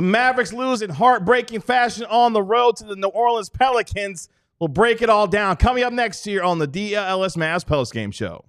The Mavericks lose in heartbreaking fashion on the road to the New Orleans Pelicans. We'll break it all down. Coming up next here on the DLLS Mavs postgame show.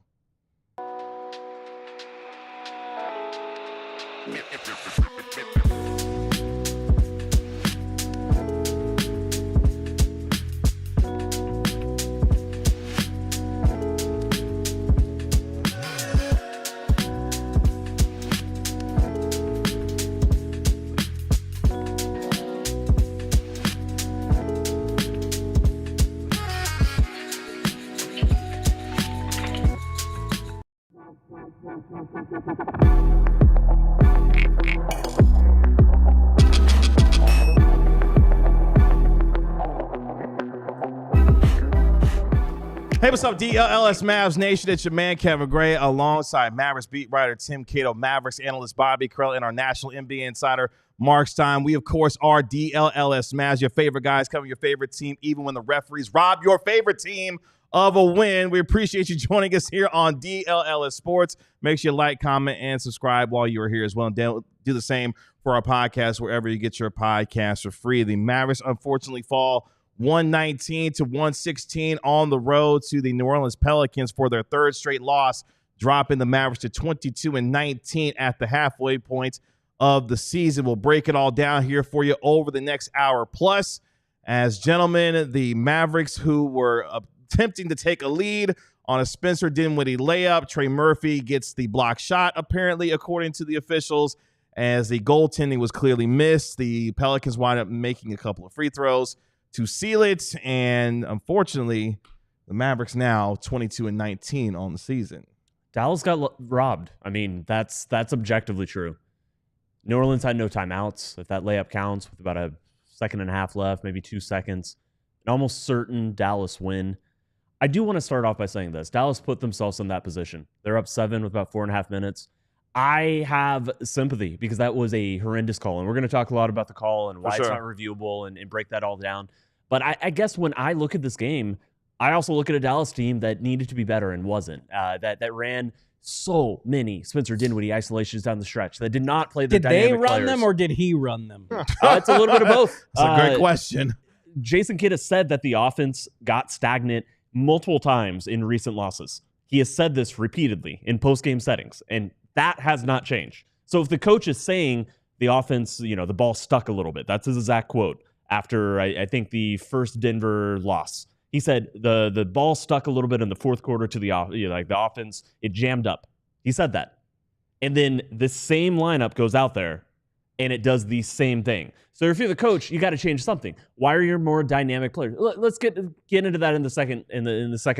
Hey, what's up, DLLS Mavs Nation? It's your man, Kevin Gray, alongside Mavericks beat writer Tim Cato, Mavericks analyst Bobby Krell, and our national NBA insider, Mark Stein. We, of course, are DLLS Mavs, your favorite guys covering your favorite team, even when the referees rob your favorite team of a win. We appreciate you joining us here on DLLS Sports. Make sure you like, comment, and subscribe while you're here as well. And do the same for our podcast wherever you get your podcasts for free. The Mavericks, unfortunately, fall 119 to 116 on the road to the New Orleans Pelicans for their third straight loss, dropping the Mavericks to 22-19 at the halfway point of the season. We'll break it all down here for you over the next hour plus. As gentlemen, the Mavericks, who were attempting to take a lead on a Spencer Dinwiddie layup, Trey Murphy gets the block shot, apparently, according to the officials, as the goaltending was clearly missed. The Pelicans wind up making a couple of free throws to seal it, and unfortunately, the Mavericks now 22-19 on the season. Dallas got robbed. I mean, that's objectively true. New Orleans had no timeouts. If that layup counts, with about a second and a half left, maybe 2 seconds, an almost certain Dallas win. I do want to start off by saying this. Dallas put themselves in that position. They're up 7 with about 4.5 minutes. I have sympathy because that was a horrendous call, and we're going to talk a lot about the call and why it's not reviewable and break that all down. But I guess when I look at this game, I also look at a Dallas team that needed to be better and wasn't. That ran so many Spencer Dinwiddie isolations down the stretch that did not play their dynamic Did they run players. them or did he run them? It's a little bit of both. That's a great question. Jason Kidd has said that the offense got stagnant multiple times in recent losses. He has said this repeatedly in post-game settings, and that has not changed. So if the coach is saying the offense, the ball stuck a little bit, that's his exact quote after, I think, the first Denver loss. He said the ball stuck a little bit in the fourth quarter to the the offense, it jammed up. He said that. And then the same lineup goes out there and it does the same thing. So if you're the coach, you got to change something. Why are your more dynamic players? Let's get into that in the second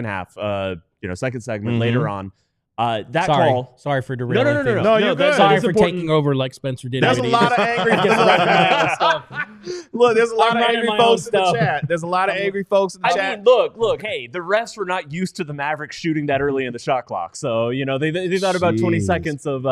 half, second segment later on. Call. Sorry for derailing. No, you're good. Sorry for taking over like Spencer did. There's a lot of angry Look, there's a lot of angry folks in the chat. There's a lot of angry folks in the chat. I mean, look, hey, the refs were not used to the Mavericks shooting that early in the shot clock. So, they thought about 20 seconds of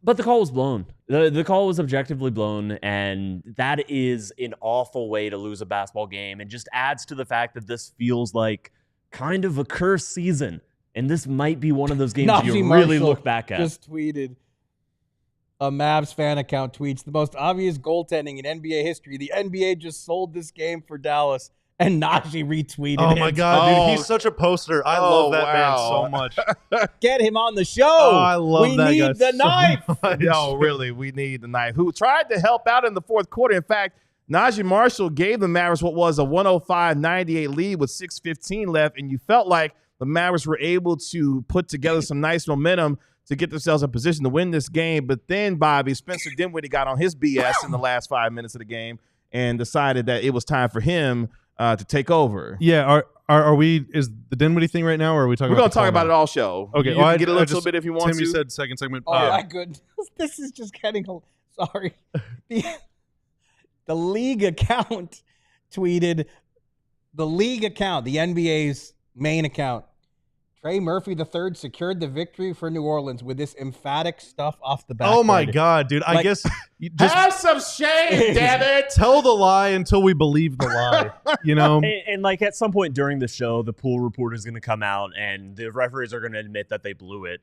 but the call was blown. The call was objectively blown, and that is an awful way to lose a basketball game and just adds to the fact that this feels like kind of a cursed season. And this might be one of those games you really look back at. Just tweeted, a Mavs fan account tweets, the most obvious goaltending in NBA history. The NBA just sold this game for Dallas, and Najee retweeted it. Oh, my God, dude. He's such a poster. I love that man so much. Get him on the show. Oh, I love that guy. We need the knife. No, really, we need the knife. Who tried to help out in the fourth quarter. In fact, Najee Marshall gave the Mavericks what was a 105-98 lead with 6:15 left, and you felt like the Mavericks were able to put together some nice momentum to get themselves in position to win this game. But then, Bobby, Spencer Dinwiddie got on his BS in the last 5 minutes of the game and decided that it was time for him to take over. Yeah, are we? Is the Dinwiddie thing right now, or are we talking? We're going to talk about it all show. Okay, you can get a little bit if you want Timmy to. said second segment. Oh my goodness, this is just getting. Sorry, the league account tweeted. The league account, the NBA's main account. Trey Murphy III secured the victory for New Orleans with this emphatic stuff off the backboard. Oh my God, dude! I guess just have some shame, damn it! Tell the lie until we believe the lie. And like at some point during the show, the pool report is going to come out, and the referees are going to admit that they blew it.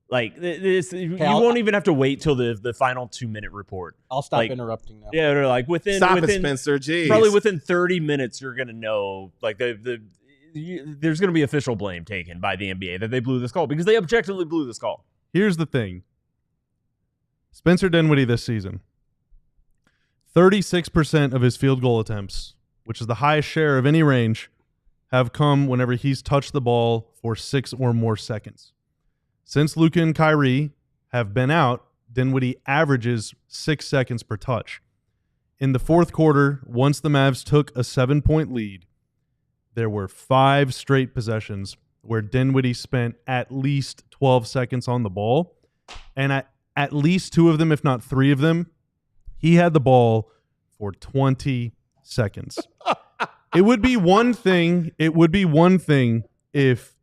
Like this, you won't even have to wait till the final 2-minute report. I'll stop interrupting now. Yeah, they're like within Spencer. Jeez. Probably within 30 minutes, you're gonna know. Like there's gonna be official blame taken by the NBA that they blew this call because they objectively blew this call. Here's the thing: Spencer Dinwiddie this season, 36% of his field goal attempts, which is the highest share of any range, have come whenever he's touched the ball for 6 or more seconds. Since Luka and Kyrie have been out, Dinwiddie averages 6 seconds per touch. In the fourth quarter, once the Mavs took a 7-point lead, there were 5 straight possessions where Dinwiddie spent at least 12 seconds on the ball. And at least 2 of them, if not 3 of them, he had the ball for 20 seconds. It would be one thing if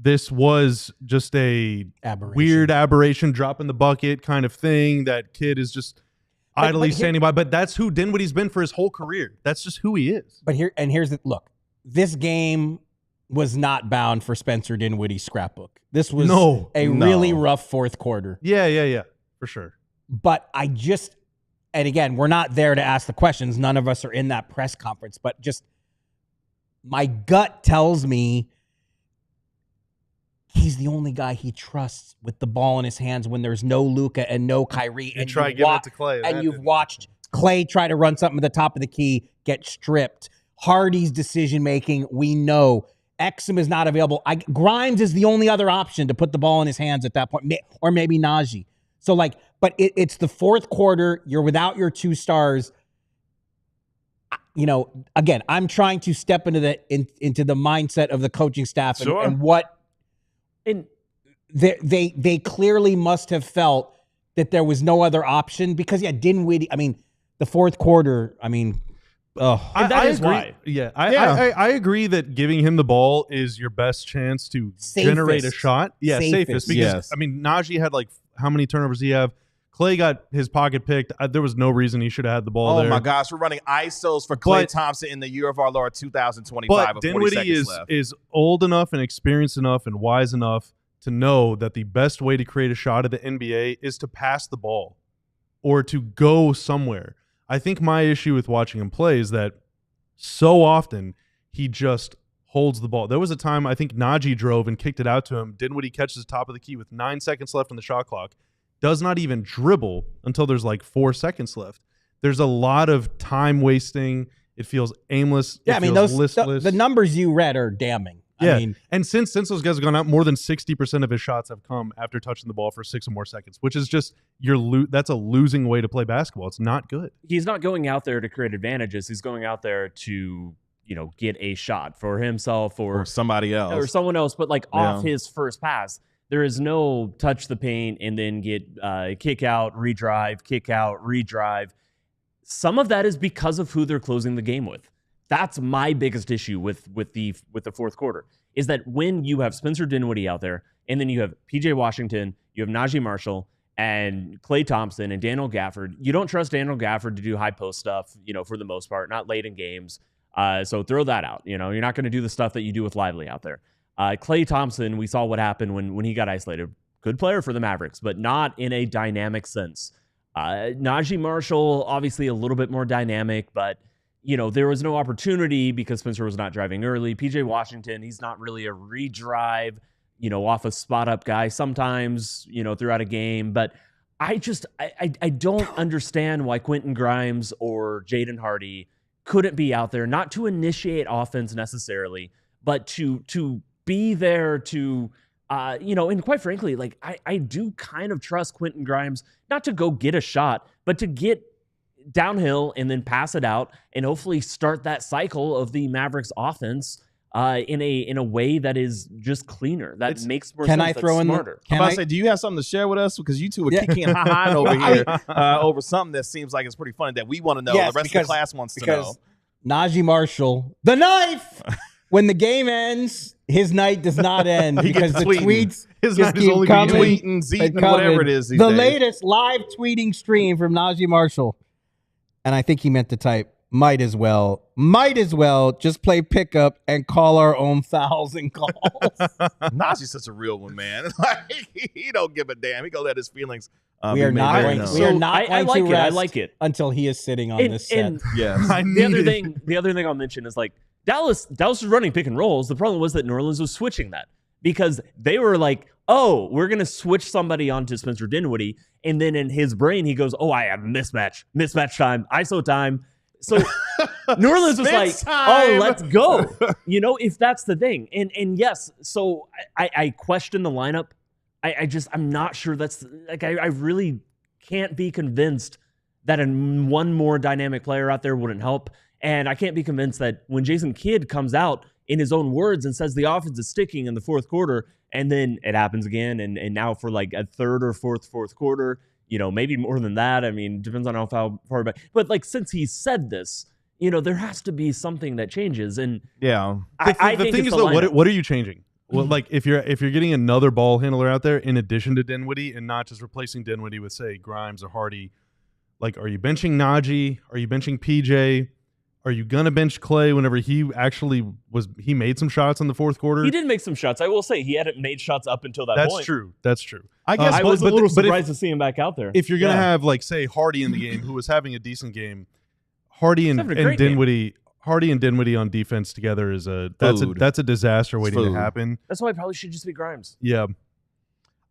this was just a weird aberration, drop in the bucket kind of thing. That kid is just idly standing by. But that's who Dinwiddie's been for his whole career. That's just who he is. But here's the look. This game was not bound for Spencer Dinwiddie's scrapbook. This was a really rough fourth quarter. Yeah, for sure. But and again, we're not there to ask the questions. None of us are in that press conference. But just my gut tells me he's the only guy he trusts with the ball in his hands when there's no Luka and no Kyrie. And try giving it to Clay. And you've watched Clay try to run something at the top of the key, get stripped. Hardy's decision-making, we know. Exum is not available. Grimes is the only other option to put the ball in his hands at that point, or maybe Najee. So, but it's the fourth quarter. You're without your 2 stars. Again, I'm trying to step into the mindset of the coaching staff and what they clearly must have felt that there was no other option because Dinwiddie. The fourth quarter. That is agree. Why. Yeah, I agree that giving him the ball is your best chance to generate a shot. Yeah, safest. Because Najee had how many turnovers did he have? Clay got his pocket picked. There was no reason he should have had the ball there. Oh my gosh, we're running ISOs for Klay Thompson in the year of our Lord 2025. But Dinwiddie is old enough and experienced enough and wise enough to know that the best way to create a shot at the NBA is to pass the ball or to go somewhere. I think my issue with watching him play is that so often he just holds the ball. There was a time I think Najee drove and kicked it out to him. Dinwiddie catches the top of the key with 9 seconds left on the shot clock. Does not even dribble until there's 4 seconds left. There's a lot of time wasting. It feels aimless. Yeah, listless. The numbers you read are damning. Yeah, and since those guys have gone out, more than 60% of his shots have come after touching the ball for 6 or more seconds, which is just that's a losing way to play basketball. It's not good. He's not going out there to create advantages. He's going out there to get a shot for himself or somebody else or someone else. But off his first pass, there is no touch the paint and then get kick out, redrive. Some of that is because of who they're closing the game with. That's my biggest issue with the fourth quarter is that when you have Spencer Dinwiddie out there and then you have PJ Washington, you have Najee Marshall and Klay Thompson and Daniel Gafford, you don't trust Daniel Gafford to do high post stuff, for the most part, not late in games. So throw that out. You're not going to do the stuff that you do with Lively out there. Klay Thompson, we saw what happened when he got isolated. Good player for the Mavericks, but not in a dynamic sense. Najee Marshall, obviously a little bit more dynamic, but there was no opportunity because Spencer was not driving early. PJ Washington, he's not really a redrive, off a spot up guy sometimes, throughout a game. But I don't understand why Quentin Grimes or Jaden Hardy couldn't be out there, not to initiate offense necessarily, but to be there to, and quite frankly, I do kind of trust Quentin Grimes not to go get a shot, but to get downhill and then pass it out and hopefully start that cycle of the Mavericks offense in a way that is just cleaner. That makes more sense. Can I throw in smarter? I'm about to say, do you have something to share with us? Because you two are kicking and ha-haing over here over something that seems like it's pretty funny that we want to know. Yes, the rest of the class wants to know. Najee Marshall, the knife. When the game ends, his night does not end because the tweets his just night is keep only coming. Tweeting, zeeting, whatever it is these the days. latest live tweeting stream from Najee Marshall. And I think he meant to type might as well just play pickup and call our own fouls and calls. Najee's such a real one, man. Like, he don't give a damn. He gonna let his feelings. We are not going to I like it until he is sitting on this set. Yes. The other thing I'll mention is like Dallas was running pick and rolls. The problem was that New Orleans was switching that because they were like, oh, we're going to switch somebody onto Spencer Dinwiddie. And then in his brain, he goes, oh, I have mismatch time, ISO time. So New Orleans was like, oh, let's go. You know, if that's the thing. And yes, so I question the lineup. I'm not sure that's like, I really can't be convinced that one more dynamic player out there wouldn't help. And I can't be convinced that when Jason Kidd comes out in his own words and says the offense is sticking in the fourth quarter, and then it happens again, and now for like a third or fourth quarter, you know, maybe more than that. I mean, depends on how far back. But like, since he said this, you know, there has to be something that changes. And yeah, I the think thing is though, what are you changing? Well, like if you're getting another ball handler out there in addition to Dinwiddie, and not just replacing Dinwiddie with say Grimes or Hardy, like are you benching Najee? Are you benching PJ? Are you gonna bench Clay whenever he made some shots in the fourth quarter? He did make some shots. I will say he hadn't made shots up until that point. That's true. I guess I was a little surprised to see him back out there. If you're gonna have like say Hardy in the game, who was having a decent game, Hardy and Dinwiddie. Hardy and Dinwiddie on defense together is that's a disaster waiting to happen. That's why it probably should just be Grimes. Yeah.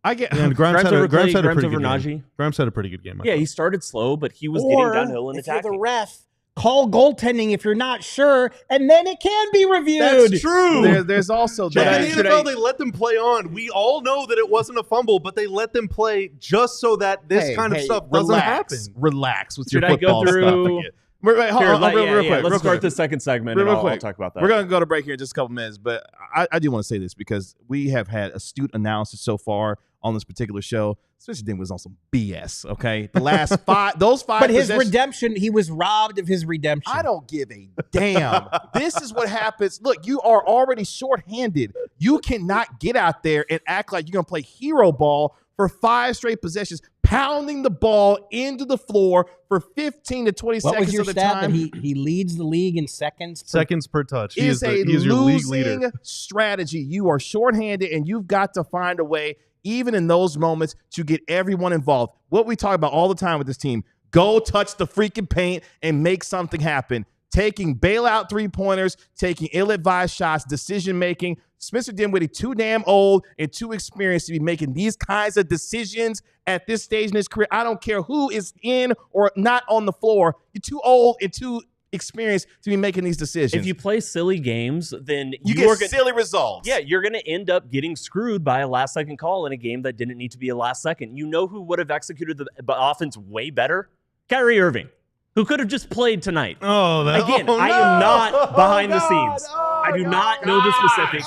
I get Grimes had a pretty good game. Grimes had a pretty good game. Yeah, he started slow, but he was getting downhill and attacking. If you're the ref, call goaltending if you're not sure, and then it can be reviewed. That's true. There's also that. In the NFL, they let them play on. We all know that it wasn't a fumble, but they let them play just so that this kind of stuff doesn't happen. Relax with your football stuff. Wait, hold on, real quick. Let's start the second segment and I'll talk about that. We're going to go to break here in just a couple minutes, but I do want to say this because we have had astute analysis so far on this particular show. Spencer Dinwiddie was on some BS, okay? The last those five But his redemption, he was robbed of his redemption. I don't give a damn. This is what happens. Look, you are already shorthanded. You cannot get out there and act like you're going to play hero ball for 5 straight possessions, pounding the ball into the floor for 15 to 20 what seconds was your of the stat time. That he leads the league in seconds per touch. He is your league leader. Strategy. You are shorthanded, and you've got to find a way, even in those moments, to get everyone involved. What we talk about all the time with this team, go touch the freaking paint and make something happen. Taking bailout three-pointers, taking ill-advised shots, decision-making. Spencer Dinwiddie, too damn old and too experienced to be making these kinds of decisions at this stage in his career. I don't care who is in or not on the floor. You're too old and too experienced to be making these decisions. If you play silly games, then you get silly results. Yeah, you're going to end up getting screwed by a last-second call in a game that didn't need to be a last second. You know who would have executed the offense way better? Kyrie Irving, who could have just played tonight. I am not behind the scenes. I do not know the specifics.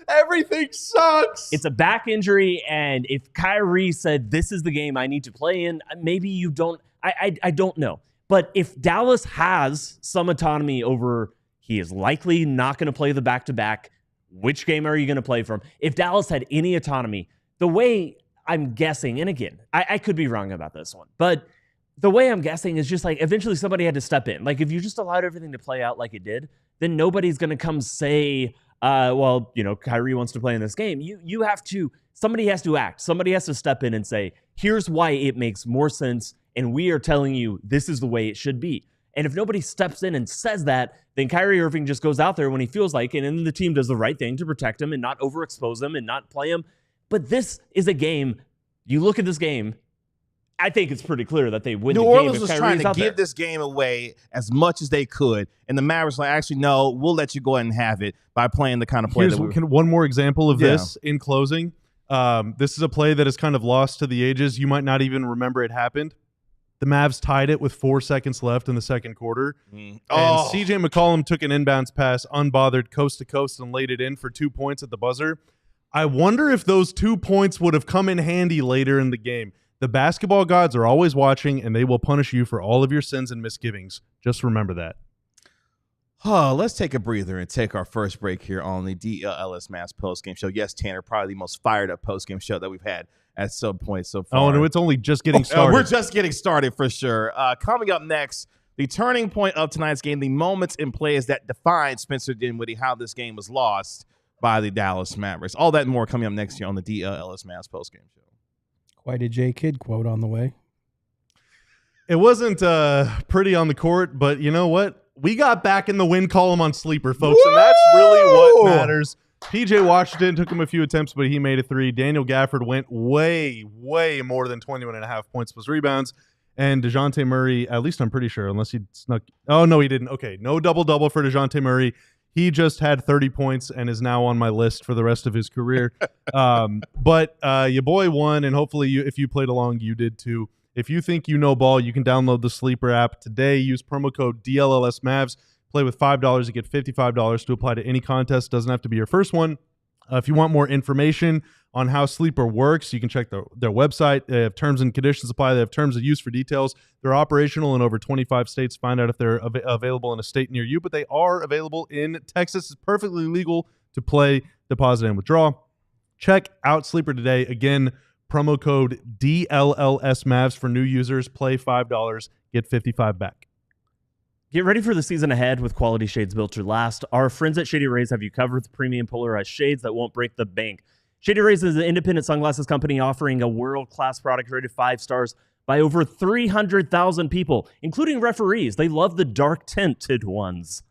Everything sucks. It's a back injury, and if Kyrie said, this is the game I need to play in, maybe you don't. I don't know. But if Dallas has some autonomy over, he is likely not going to play the back-to-back, which game are you going to play from? If Dallas had any autonomy, the way I'm guessing, and again, I could be wrong about this one, but the way I'm guessing is just like eventually somebody had to step in. Like if you just allowed everything to play out like it did, then nobody's going to come say, well, you know, Kyrie wants to play in this game. You have to, somebody has to act. Somebody has to step in and say, here's why it makes more sense. And we are telling you this is the way it should be. And if nobody steps in and says that, then Kyrie Irving just goes out there when he feels like it, and then the team does the right thing to protect him and not overexpose him and not play him. But this is a game. You look at this game, I think it's pretty clear that they win the game. New Orleans was Kyrie's trying to out give there. this game away as much as they could, and the Mavericks were like, actually, no, we'll let you go ahead and have it by playing the kind of play Here's one more example of this in closing. This is a play that is kind of lost to the ages. You might not even remember it happened. The Mavs tied it with 4 seconds left in the second quarter. And CJ McCollum took an inbounds pass, unbothered, coast to coast, and laid it in for 2 points at the buzzer. I wonder if those 2 points would have come in handy later in the game. The basketball gods are always watching, and they will punish you for all of your sins and misgivings. Just remember that. Let's take a breather and take our first break here on the DLLS Mavs postgame show. Yes, Tanner, probably the most fired up postgame show that we've had at some point so far. Oh, no, it's only just getting started. We're just getting started for sure. Coming up next, the turning point of tonight's game, the moments and plays that defined Spencer Dinwiddie, how this game was lost by the Dallas Mavericks. All that and more coming up next year on the DLLS Mavs postgame show. Quite a J. Kidd quote on the way. It wasn't pretty on the court, but you know what? We got back in the win column on Sleeper, folks, and that's really what matters. PJ Washington took him a few attempts, but he made a 3. Daniel Gafford went way, way more than 21.5 points plus rebounds. And Dejounte Murray, at least I'm pretty sure, unless he snuck. Oh, no, he didn't. Okay, no double-double for Dejounte Murray. He just had 30 points and is now on my list for the rest of his career. But your boy won, and hopefully if you played along, you did too. If you think you know ball, you can download the Sleeper app today. Use promo code DLLS Mavs. Play with $5. You get $55 to apply to any contest. Doesn't have to be your first one. If you want more information on how Sleeper works, you can check their website. They have terms and conditions apply. They have terms of use for details. They're operational in over 25 states. Find out if they're available in a state near you, but they are available in Texas. It's perfectly legal to play, deposit, and withdraw. Check out Sleeper today. Again, promo code DLLS Mavs for new users. Play $5, get $55 back. Get ready for the season ahead with quality shades built to last. Our friends at Shady Rays have you covered with premium polarized shades that won't break the bank. Shady Rays is an independent sunglasses company offering a world-class product rated 5 stars by over 300,000 people, including referees. They love the dark tinted ones.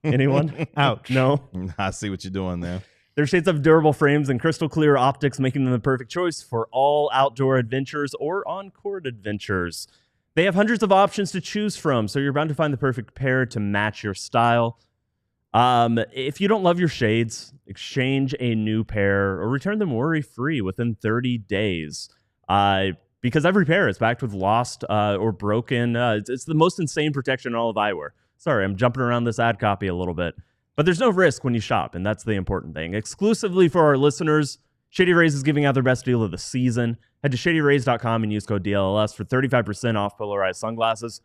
Anyone? Ouch. No? I see what you're doing there. Their shades have durable frames and crystal clear optics, making them the perfect choice for all outdoor adventures or on-court adventures. They have hundreds of options to choose from, so you're bound to find the perfect pair to match your style. If you don't love your shades, exchange a new pair or return them worry-free within 30 days. Because every pair is backed with lost or broken. It's the most insane protection in all of eyewear. Sorry, I'm jumping around this ad copy a little bit. But there's no risk when you shop, and that's the important thing. Exclusively for our listeners, Shady Rays is giving out their best deal of the season. Head to shadyrays.com and use code DLLS for 35% off polarized sunglasses.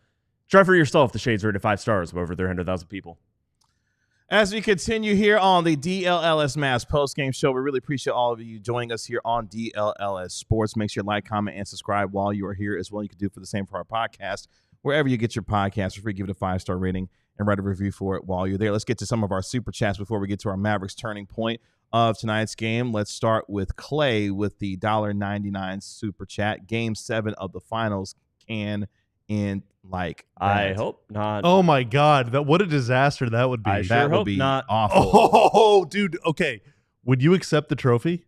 Try for yourself the shades rated 5 stars of over 300,000 people. As we continue here on the DLLS Mavs postgame show, we really appreciate all of you joining us here on DLLS Sports. Make sure you like, comment, and subscribe while you are here as well. You can do for the same for our podcast. Wherever you get your podcast, for free, give it a 5-star rating and write a review for it while you're there. Let's get to some of our super chats before we get to our Mavericks turning point of tonight's game. Let's start with Clay with the $1.99 super chat. Game 7 of the finals can end like that. I hope not. Oh my God, what a disaster that would be. I sure that would hope be not. awful. Oh, dude. Okay, would you accept the trophy?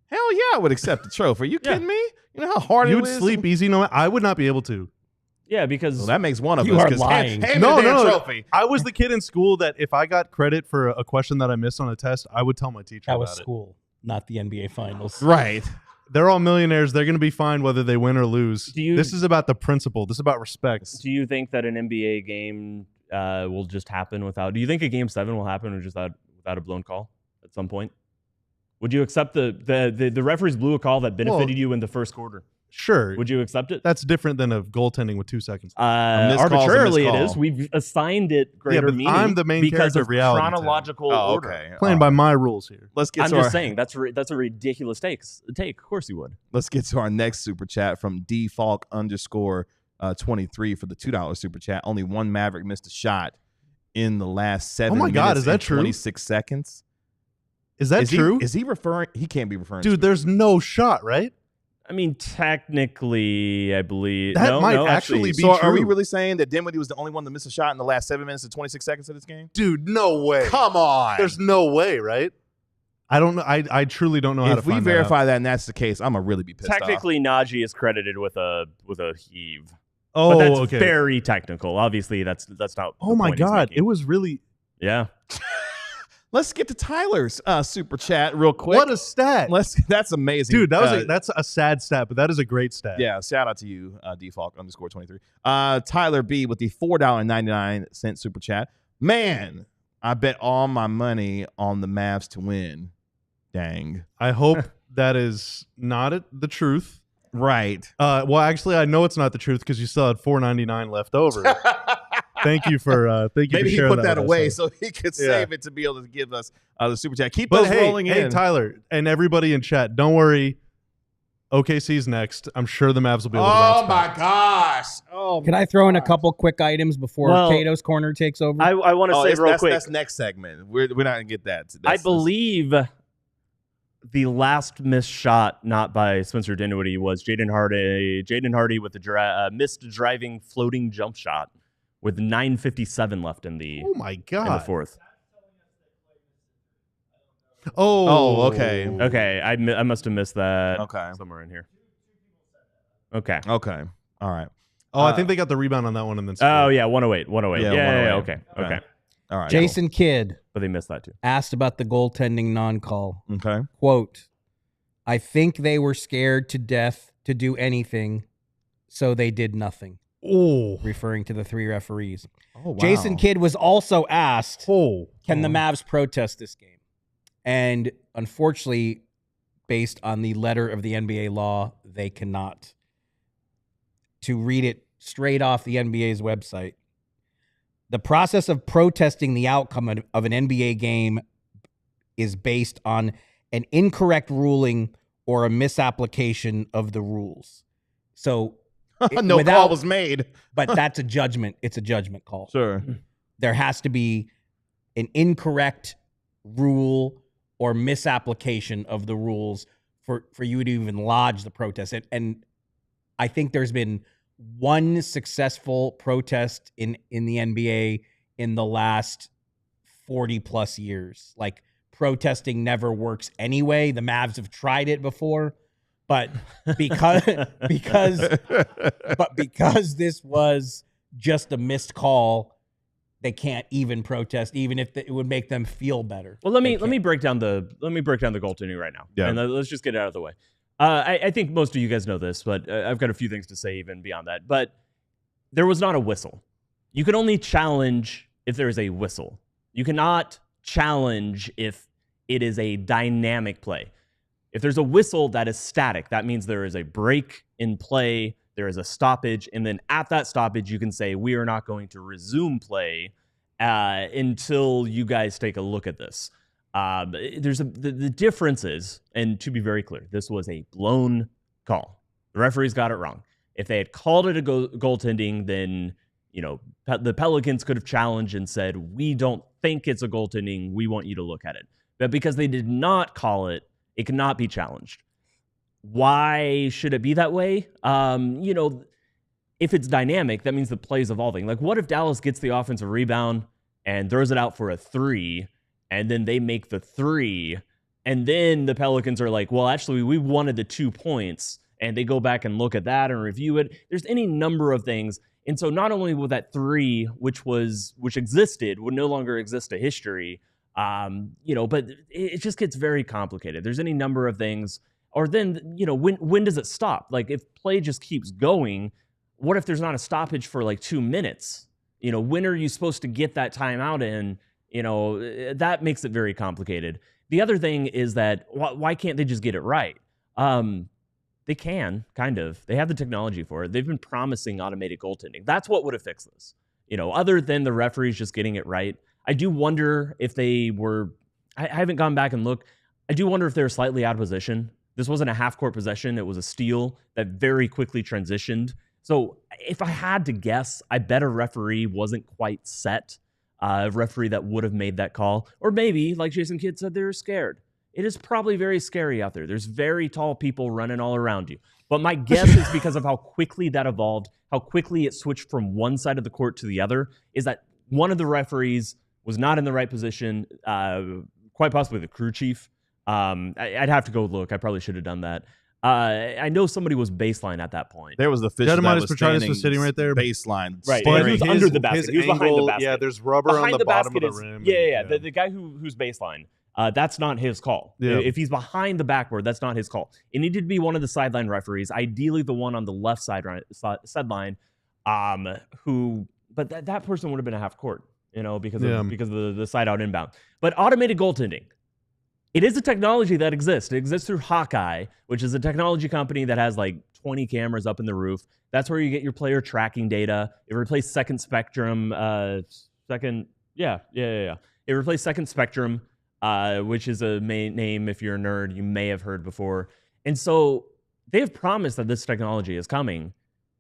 Hell yeah, I would accept the trophy. Are you kidding me? You know how hard You it would is? sleep easy. No, I would not be able to. Yeah, because Well, that makes one of You us. are 'cause lying. hand me No, the damn no. trophy. I was the kid in school that if I got credit for a question that I missed on a test, I would tell my teacher That was about it. school, not the NBA Finals. Right. They're all millionaires. They're going to be fine whether they win or lose. This is about the principle. This is about respect. do you think that an NBA game will just happen without? Do you think a Game 7 will happen without a blown call at some point? Would you accept the referees blew a call that benefited you in the first quarter? Sure. Would you accept it? That's different than a goaltending with 2 seconds. missed call's a Arbitrarily, missed it call. is. We've assigned it greater but meaning. I'm the main because character of of reality, Tim. chronological Oh, order. okay. Playing by my rules here. Let's get I'm to just our, saying that's a ridiculous take. Of course you would. Let's get to our next super chat from dfalk_23 for the $2 super chat. Only one Maverick missed a shot in the last 7 my God, minutes is that and true? 26 seconds. Is that true? Is he referring? He can't be referring. Dude, there's no shot, right? I mean, technically, I believe That might actually be So are we true. really saying that Dinwiddie was the only one to miss a shot in the last 7 minutes and 26 seconds of this game? Dude, no way. Come on. There's no way, right? I don't know. I truly don't know how to If we find that out. verify that and that's the case, I'm gonna really be pissed off. technically Najee is credited with a heave. Oh, But that's okay. very technical. Obviously, that's not. Oh the my point he's God, making. it was really Yeah. Let's get to Tyler's super chat real quick. what a stat, That's amazing, dude. That's a sad stat, but that is a great stat. yeah. Shout out to you, dfalk_23. Tyler B with the $4.99 super chat. Man, I bet all my money on the Mavs to win. Dang. I hope that is not the truth. Right. Well, actually, I know it's not the truth because you still had $4.99 left over. Thank you for Maybe for he sharing put that with away us. so he could Yeah. save it to be able to give us the super chat. Keep But those hey, rolling hey, in. Tyler, and everybody in chat, don't worry. OKC's next. I'm sure the Mavs will be able to bounce Oh back. my gosh! Oh, Can I throw in a couple quick items before Cato's corner takes over? I want to say real quick. That's next segment. We're not gonna get that. I believe the last missed shot, not by Spencer Dinwiddie, was Jaden Hardy with the missed driving floating jump shot with 9:57 left in the Oh my god! in the fourth. Oh, okay. Okay, I must have missed that. Okay. Somewhere in here. Okay. Okay. All right. Oh, I think they got the rebound on that one and then. Oh yeah, 108. 108. Yeah, Yeah. 108. Okay. All right. Jason Kidd But they missed that too. asked about the goaltending non-call. Cool. Okay. Quote, I think they were scared to death to do anything, so they did nothing. Oh. Referring to the 3 referees. Oh, wow. Jason Kidd was also asked, Oh. can the Mavs protest this game? And unfortunately, based on the letter of the NBA law, they cannot. To read it straight off the NBA's website, the process of protesting the outcome of an NBA game is based on an incorrect ruling or a misapplication of the rules. So no call was made. But that's a judgment. It's a judgment call. Sure. There has to be an incorrect rule or misapplication of the rules for you to even lodge the protest. And I think there's been one successful protest in the NBA in the last 40 plus years. Like, protesting never works anyway. The Mavs have tried it before, but because this was just a missed call, they can't even protest, even if it would make them feel better. Well, let me break down the goaltending right now. Yeah. And let's just get it out of the way. I think most of you guys know this, but I've got a few things to say even beyond that. But there was not a whistle. You can only challenge if there is a whistle. You cannot challenge if it is a dynamic play. If there's a whistle that is static, that means there is a break in play, there is a stoppage, and then at that stoppage, you can say, we are not going to resume play until you guys take a look at this. The difference is, and to be very clear, this was a blown call. The referees got it wrong. If they had called it a goaltending, then the Pelicans could have challenged and said, we don't think it's a goaltending. We want you to look at it. But because they did not call it, it cannot be challenged. Why should it be that way? If it's dynamic, that means the play is evolving. Like, what if Dallas gets the offensive rebound and throws it out for a 3, and then they make the 3, and then the Pelicans are like, well, actually, we wanted the 2 points, and they go back and look at that and review it. There's any number of things. And so not only will that 3, which existed, would no longer exist to history, but it just gets very complicated. There's any number of things. Or then, when does it stop? Like, if play just keeps going, what if there's not a stoppage for like 2 minutes? When are you supposed to get that timeout in? That makes it very complicated. The other thing is that why can't they just get it right? They can, kind of. They have the technology for it. They've been promising automated goaltending. That's what would have fixed this. Other than the referees just getting it right. I do wonder if they were, I haven't gone back and looked. I do wonder if they were slightly out of position. This wasn't a half-court possession. It was a steal that very quickly transitioned. So if I had to guess, I bet a referee wasn't quite set. A referee that would have made that call. Or maybe, like Jason Kidd said, they were scared. It is probably very scary out there. There's very tall people running all around you. But my guess is because of how quickly that evolved, how quickly it switched from one side of the court to the other, is that one of the referees was not in the right position, quite possibly the crew chief. I'd have to go look. I probably should have done that. I know somebody was baseline at that point. There was the official that was Petraitis was sitting right there. Baseline. Right. But He was under the basket. He was behind the basket. Yeah, there's rubber Behind on the bottom basket of the rim. Yeah. The guy who's baseline, that's not his call. Yeah. If he's behind the backboard, that's not his call. It needed to be one of the sideline referees, ideally the one on the left sideline, but that person would have been a half court, because of the side out inbound. But automated goaltending. It is a technology that exists. It exists through Hawkeye, which is a technology company that has like 20 cameras up in the roof. That's where you get your player tracking data. It replaced Second Spectrum. It replaced Second Spectrum, which is a main name, if you're a nerd, you may have heard before. And so they have promised that this technology is coming.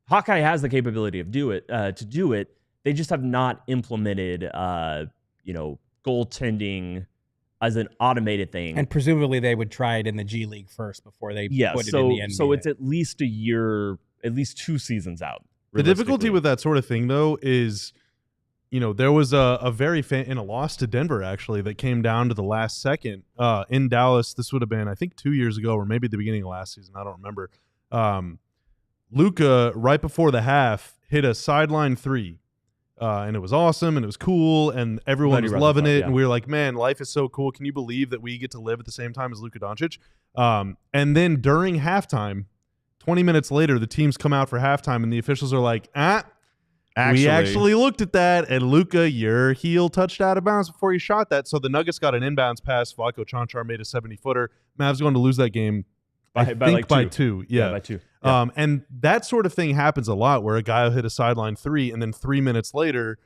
Hawkeye has the capability of to do it. They just have not implemented, goaltending as an automated thing. And presumably they would try it in the G League first before they put it in the NBA. So it's at least a year, at least 2 seasons out. The difficulty with that sort of thing, though, is, there was a very in a loss to Denver, actually, that came down to the last second in Dallas. This would have been, I think, 2 years ago or maybe the beginning of last season. I don't remember. Luka, right before the half, hit a sideline 3. And it was awesome, and it was cool, and everyone was loving it. Yeah. And we were like, man, life is so cool. Can you believe that we get to live at the same time as Luka Doncic? And then during halftime, 20 minutes later, the teams come out for halftime, and the officials are like, we actually looked at that, and Luka, your heel touched out of bounds before you shot that. So the Nuggets got an inbounds pass. Vlatko Čančar made a 70-footer. Mavs going to lose that game by 2. Yeah, by 2. Yeah. And that sort of thing happens a lot where a guy will hit a sideline 3 and then 3 minutes later,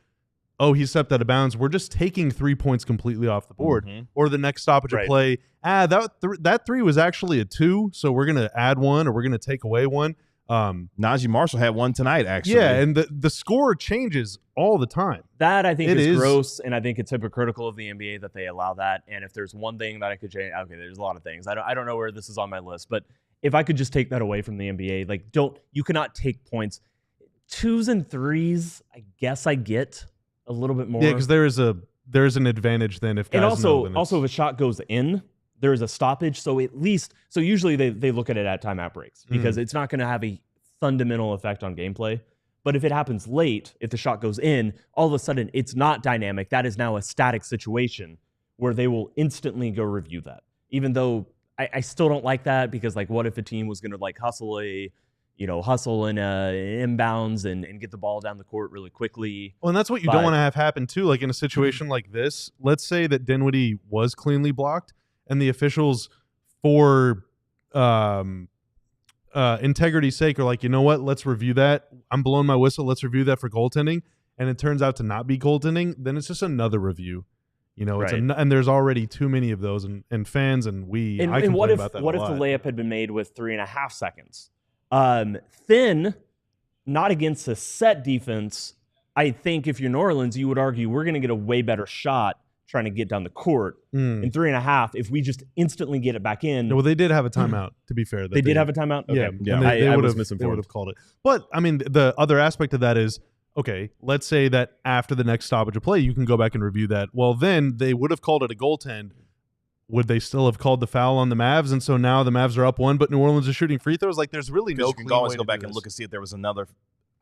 he stepped out of bounds. We're just taking 3 points completely off the board. Mm-hmm. Or the next stoppage of play, that 3 was actually a 2, so we're going to add 1 or we're going to take away 1. Najee Marshall had 1 tonight, actually. Yeah, and the score changes all the time. That, I think, is gross, and I think it's hypocritical of the NBA that they allow that. And if there's one thing that I could change, okay, there's a lot of things. I don't know where this is on my list, but if I could just take that away from the NBA, you cannot take points. 2s and 3s, I guess I get a little bit more. Yeah, because there is an advantage then if guys also if a shot goes in, there is a stoppage. So usually they look at it at timeout breaks because it's not going to have a fundamental effect on gameplay. But if it happens late, if the shot goes in, all of a sudden it's not dynamic. That is now a static situation where they will instantly go review that. Even though I still don't like that because, what if a team was going to hustle in inbounds and get the ball down the court really quickly? Well, and that's what you don't want to have happen too. Like in a situation like this, let's say that Dinwiddie was cleanly blocked and the officials, for integrity's sake, are like, you know what? Let's review that. I'm blowing my whistle. Let's review that for goaltending. And it turns out to not be goaltending. Then it's just another review. It's and there's already too many of those, and fans and what if the layup had been made with 3.5 seconds? Thin, not against a set defense. I think if you're New Orleans, you would argue we're going to get a way better shot trying to get down the court in 3.5 if we just instantly get it back in. No, well, they did have a timeout, to be fair. They did have a timeout? Okay. Yeah. I was misinformed. They would have called it. But, the other aspect of that is, okay, let's say that after the next stoppage of play, you can go back and review that. Well, then they would have called it a goaltend. Would they still have called the foul on the Mavs? And so now the Mavs are up 1, but New Orleans is shooting free throws? There's really no clean way to do this. You can always go back and look and see if there was another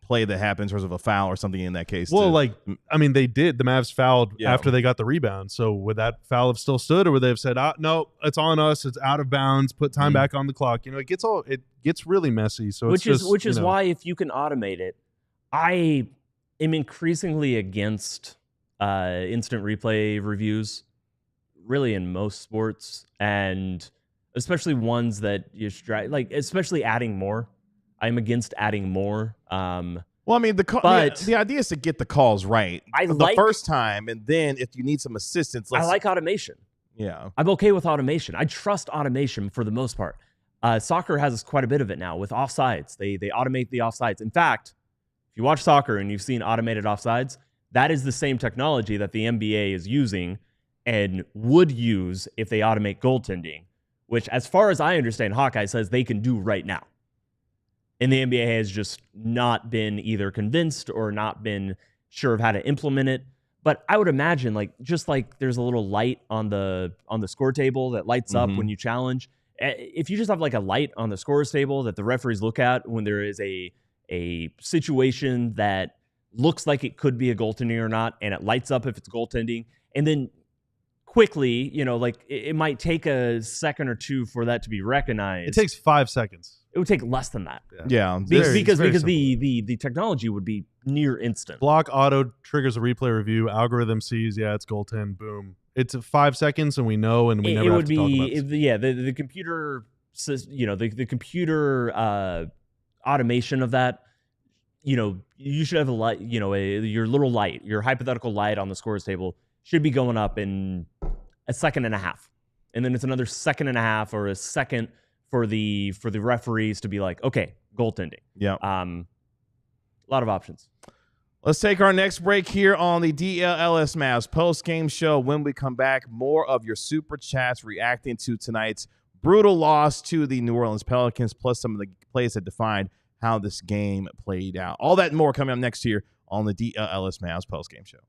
play that happened in terms of a foul or something in that case. Well, they did. The Mavs fouled after they got the rebound. So would that foul have still stood, or would they have said, no, it's on us, it's out of bounds, put time back on the clock? It gets really messy. So which is why if you can automate it, I am increasingly against instant replay reviews, really in most sports, and especially ones that especially adding more. I'm against adding more. The idea is to get the calls right the first time, and then if you need some assistance, I like automation. Yeah, I'm okay with automation. I trust automation for the most part. Soccer has quite a bit of it now with offsides. They automate the offsides. In fact, if you watch soccer and you've seen automated offsides, that is the same technology that the NBA is using and would use if they automate goaltending, which, as far as I understand, Hawkeye says they can do right now. And the NBA has just not been either convinced or not been sure of how to implement it. But I would imagine, just like there's a little light on the score table that lights up when you challenge. If you just have a light on the scorer's table that the referees look at when there is a situation that looks like it could be a goaltending or not, and it lights up if it's goaltending, and then quickly, it might take a second or two for that to be recognized. It takes 5 seconds. It would take less than that. Yeah. Because the technology would be near instant. Block auto triggers a replay review. Algorithm sees, it's goaltend, boom. It's 5 seconds, and we know, and we never have to talk about this. The computer, the computer automation of that. You should have a light. Your little light, your hypothetical light on the scores table should be going up in a second and a half, and then it's another second and a half or a second for the referees to be like, okay, goaltending. Yeah. A lot of options. Let's take our next break here on the DLLS Mavs post-game show. When we come back, more of your super chats reacting to tonight's brutal loss to the New Orleans Pelicans, plus some of the plays that defined how this game played out. All that and more coming up next here on the DLLS Mavs post-game show.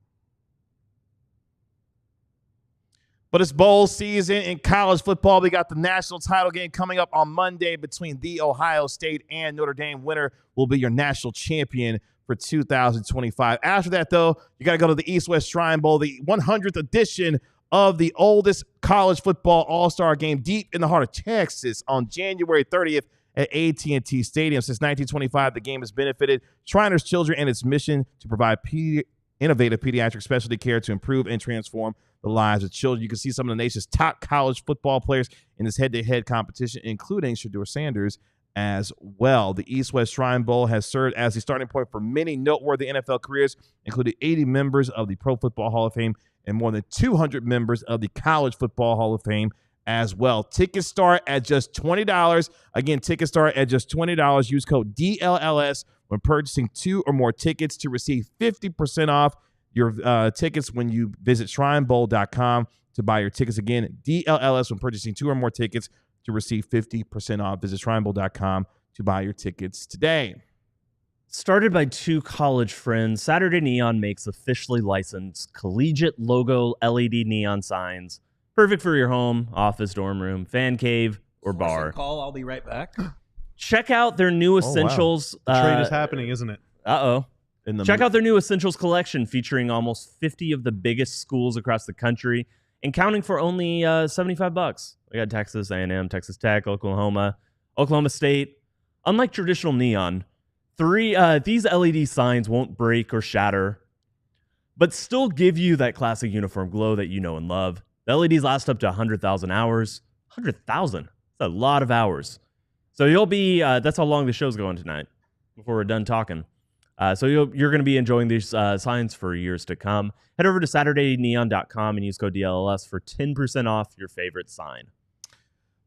But it's bowl season in college football. We got the national title game coming up on Monday between the Ohio State and Notre Dame. Winner will be your national champion for 2025. After that, though, you got to go to the East-West Shrine Bowl, the 100th edition of the oldest college football all-star game deep in the heart of Texas on January 30th at AT&T Stadium. Since 1925, the game has benefited Shriners children and its mission to provide innovative pediatric specialty care to improve and transform the lives of children. You can see some of the nation's top college football players in this head-to-head competition, including Shedeur Sanders as well. The East-West Shrine Bowl has served as the starting point for many noteworthy NFL careers, including 80 members of the Pro Football Hall of Fame and more than 200 members of the College Football Hall of Fame as well. Tickets start at just $20. Again, tickets start at just $20. Use code DLLS when purchasing 2 or more tickets to receive 50% off your tickets when you visit shrinebowl.com to buy your tickets. Again, DLLS when purchasing 2 or more tickets to receive 50% off. Visit shrinebowl.com to buy your tickets today. Started by 2 college friends, Saturday Neon makes officially licensed collegiate logo LED neon signs. Perfect for your home, office, dorm room, fan cave, or bar. Call. I'll be right back. Check out their new Essentials. The trade is happening, isn't it? Check out their new Essentials collection featuring almost 50 of the biggest schools across the country and counting for only $75. We got Texas A&M, Texas Tech, Oklahoma State. Unlike traditional neon, these LED signs won't break or shatter, but still give you that classic uniform glow that you know and love. The LEDs last up to 100,000 hours. 100,000? That's a lot of hours. So you'll be, that's how long the show's going tonight before we're done talking. So you're going to be enjoying these signs for years to come. Head over to SaturdayNeon.com and use code DLLS for 10% off your favorite sign.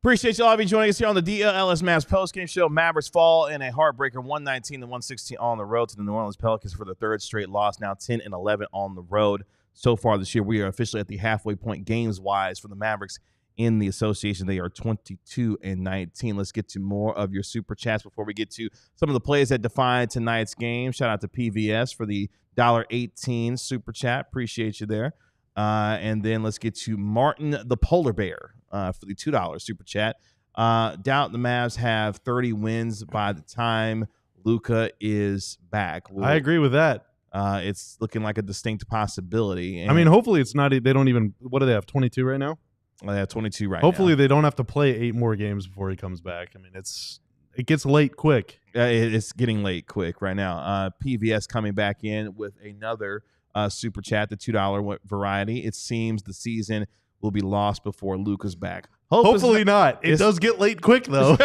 Appreciate you all of you joining us here on the DLLS Mavs postgame show. Mavericks fall in a heartbreaker 119-116 on the road to the New Orleans Pelicans for the 3rd straight loss, now 10-11 on the road. So far this year, we are officially at the halfway point games-wise for the Mavericks in the association. They are 22-19. Let's get to more of your super chats before we get to some of the plays that define tonight's game. Shout out to PVS for the $1.18 super chat. Appreciate you there. And then let's get to Martin the Polar Bear for the $2 super chat. Doubt the Mavs have 30 wins by the time Luka is back. I agree with that. It's looking like a distinct possibility. I mean, hopefully it's not. They don't even. What do they have? 22 right now. They have 22 right Hopefully now. they don't have to play 8 more games before he comes back. I mean, it gets late quick. It's getting late quick right now. PVS coming back in with another super chat, the $2 variety. It seems the season will be lost before Luka's back. Hopefully not. It does get late quick, though.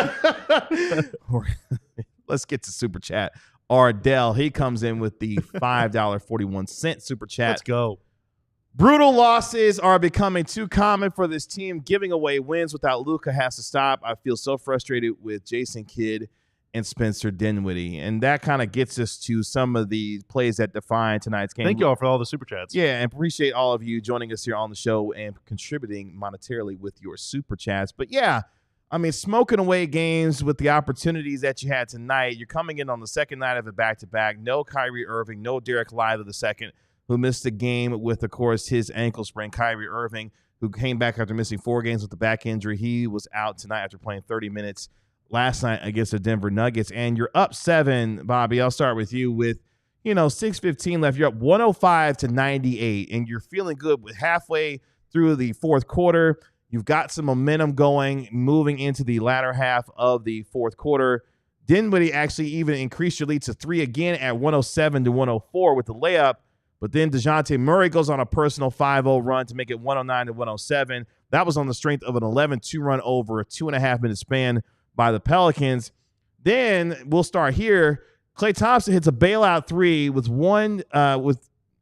Let's get to super chat. Ardell, he comes in with the $5.41 super chat. Let's go. Brutal losses are becoming too common for this team. Giving away wins without Luka has to stop. I feel so frustrated with Jason Kidd and Spencer Dinwiddie. And that kind of gets us to some of the plays that define tonight's game. Thank you all for all the super chats. Yeah, and appreciate all of you joining us here on the show and contributing monetarily with your super chats. But yeah, I mean, smoking away games with the opportunities that you had tonight. You're coming in on the second night of a back-to-back. No Kyrie Irving, no Derek Lively II, who missed the game with, of course, his ankle sprain. Kyrie Irving, who came back after missing 4 games with the back injury. He was out tonight after playing 30 minutes last night against the Denver Nuggets. And you're up 7, Bobby. I'll start with you with, 6:15 left. You're up 105-98, and you're feeling good with halfway through the 4th quarter. You've got some momentum going, moving into the latter half of the 4th quarter. Dinwiddie actually even increased your lead to 3 again at 107-104 with the layup. But then Dejounte Murray goes on a personal 5-0 run to make it 109-107. That was on the strength of an 11-2 run over a 2.5-minute span by the Pelicans. Then we'll start here. Klay Thompson hits a bailout 3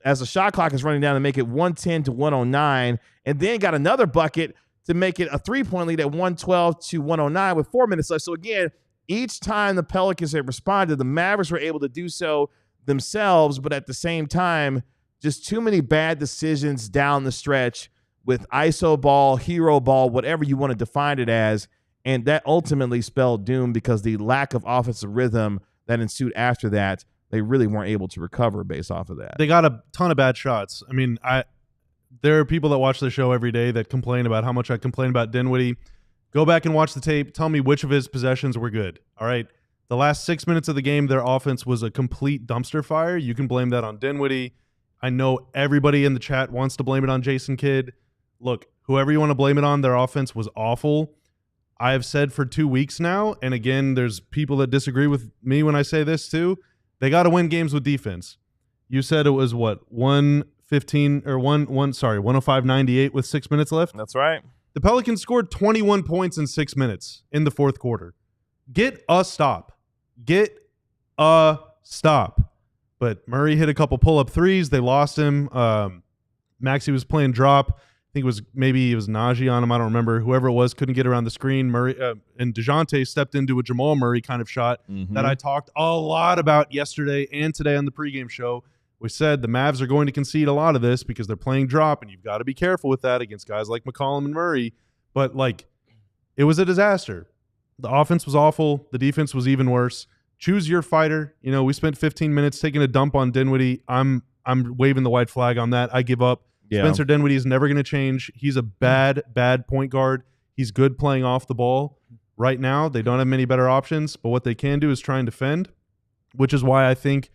as the shot clock is running down to make it 110-109, and then got another bucket to make it a 3-point lead at 112-109 with 4 minutes left. So again, each time the Pelicans had responded, the Mavericks were able to do so themselves, but at the same time, just too many bad decisions down the stretch with ISO ball, hero ball, whatever you want to define it as. And that ultimately spelled doom because the lack of offensive rhythm that ensued after that, they really weren't able to recover based off of that. They got a ton of bad shots. I mean, there are people that watch the show every day that complain about how much I complain about Dinwiddie. Go back and watch the tape. Tell me which of his possessions were good. All right. The last 6 minutes of the game, their offense was a complete dumpster fire. You can blame that on Dinwiddie. I know everybody in the chat wants to blame it on Jason Kidd. Look, whoever you want to blame it on, their offense was awful. I have said for 2 weeks now, and again, there's people that disagree with me when I say this too, they got to win games with defense. You said it was what, 105-98 with 6 minutes left? That's right. The Pelicans scored 21 points in 6 minutes in the fourth quarter. Get a stop. Get a stop. But Murray hit a couple pull-up threes. They lost him. Maxey was playing drop. I think it was Najee on him. I don't remember. Whoever it was couldn't get around the screen. Murray and Dejounte stepped into a Jamal Murray kind of shot that I talked a lot about yesterday and today on the pregame show. We said the Mavs are going to concede a lot of this because they're playing drop, and you've got to be careful with that against guys like McCollum and Murray. But, like, it was a disaster. The offense was awful. The defense was even worse. Choose your fighter. You know, we spent 15 minutes taking a dump on Dinwiddie. I'm waving the white flag on that. I give up. Yeah. Spencer Dinwiddie is never going to change. He's a bad point guard. He's good playing off the ball. Right now, they don't have many better options, but what they can do is try and defend, which is why I think,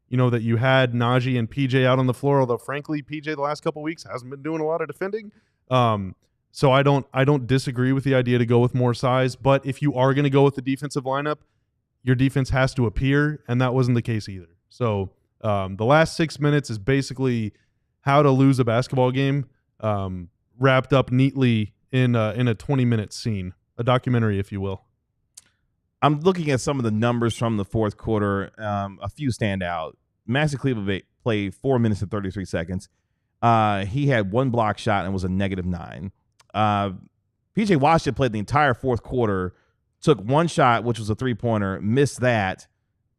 you know, that you had Najee and PJ out on the floor, although frankly, PJ the last couple of weeks hasn't been doing a lot of defending. So I don't disagree with the idea to go with more size, but if you are going to go with the defensive lineup, your defense has to appear, and that wasn't the case either. So the last 6 minutes is basically how to lose a basketball game, wrapped up neatly in a 20-minute scene, a documentary, if you will. I'm looking at some of the numbers from the fourth quarter. A few stand out. Maxey Kleber played 4 minutes and 33 seconds. He had one block shot and was a -9. PJ Washington played the entire fourth quarter, took one shot, which was a three-pointer, missed that,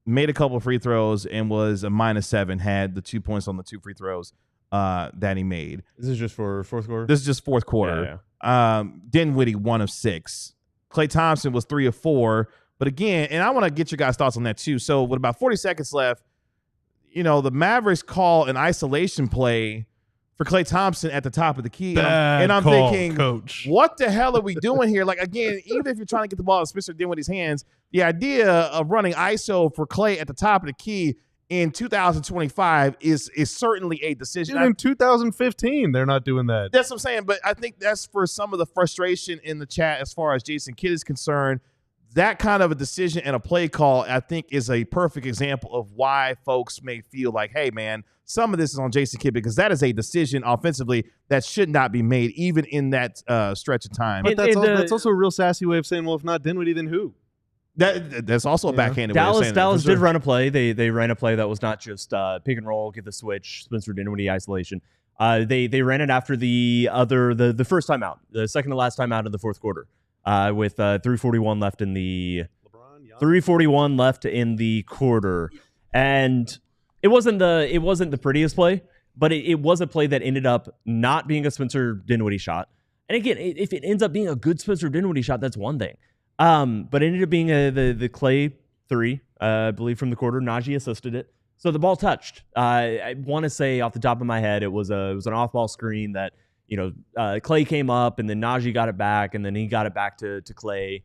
made a couple of free throws, and was a -7, had the 2 points on the 2 free throws that he made. This is just for fourth quarter? This is just fourth quarter. Yeah. Dinwiddie, 1 of 6. Klay Thompson was 3 of 4. But again, and I want to get your guys' thoughts on that too. So with about 40 seconds left, you know, the Mavericks call an isolation play for Klay Thompson at the top of the key. And I'm thinking, Coach, what the hell are we doing here? Like, again, even if you're trying to get the ball in Spencer Dinwiddie's hands, the idea of running ISO for Klay at the top of the key in 2025 is certainly a decision. Dude, in 2015, they're not doing that. That's what I'm saying. But I think that's for some of the frustration in the chat as far as Jason Kidd is concerned. That kind of a decision and a play call, I think, is a perfect example of why folks may feel like, hey, man, some of this is on Jason Kidd, because that is a decision offensively that should not be made even in that stretch of time. But that's also a real sassy way of saying, well, if not Dinwiddie, then who? That's also a backhanded way of saying Dallas did run a play. They ran a play that was not just pick and roll, get the switch, Spencer Dinwiddie isolation. They ran it after the first time out, the second to last time out of the fourth quarter. With 3:41 left in the 3:41 left in the quarter, and it wasn't the prettiest play, but it was a play that ended up not being a Spencer Dinwiddie shot. And again, if it ends up being a good Spencer Dinwiddie shot, that's one thing. But it ended up being the Klay 3, I believe, from the quarter. Najee assisted it, so the ball touched. I want to say off the top of my head, it was an off-ball screen that. You know, Klay came up, and then Najee got it back, and then he got it back to Klay.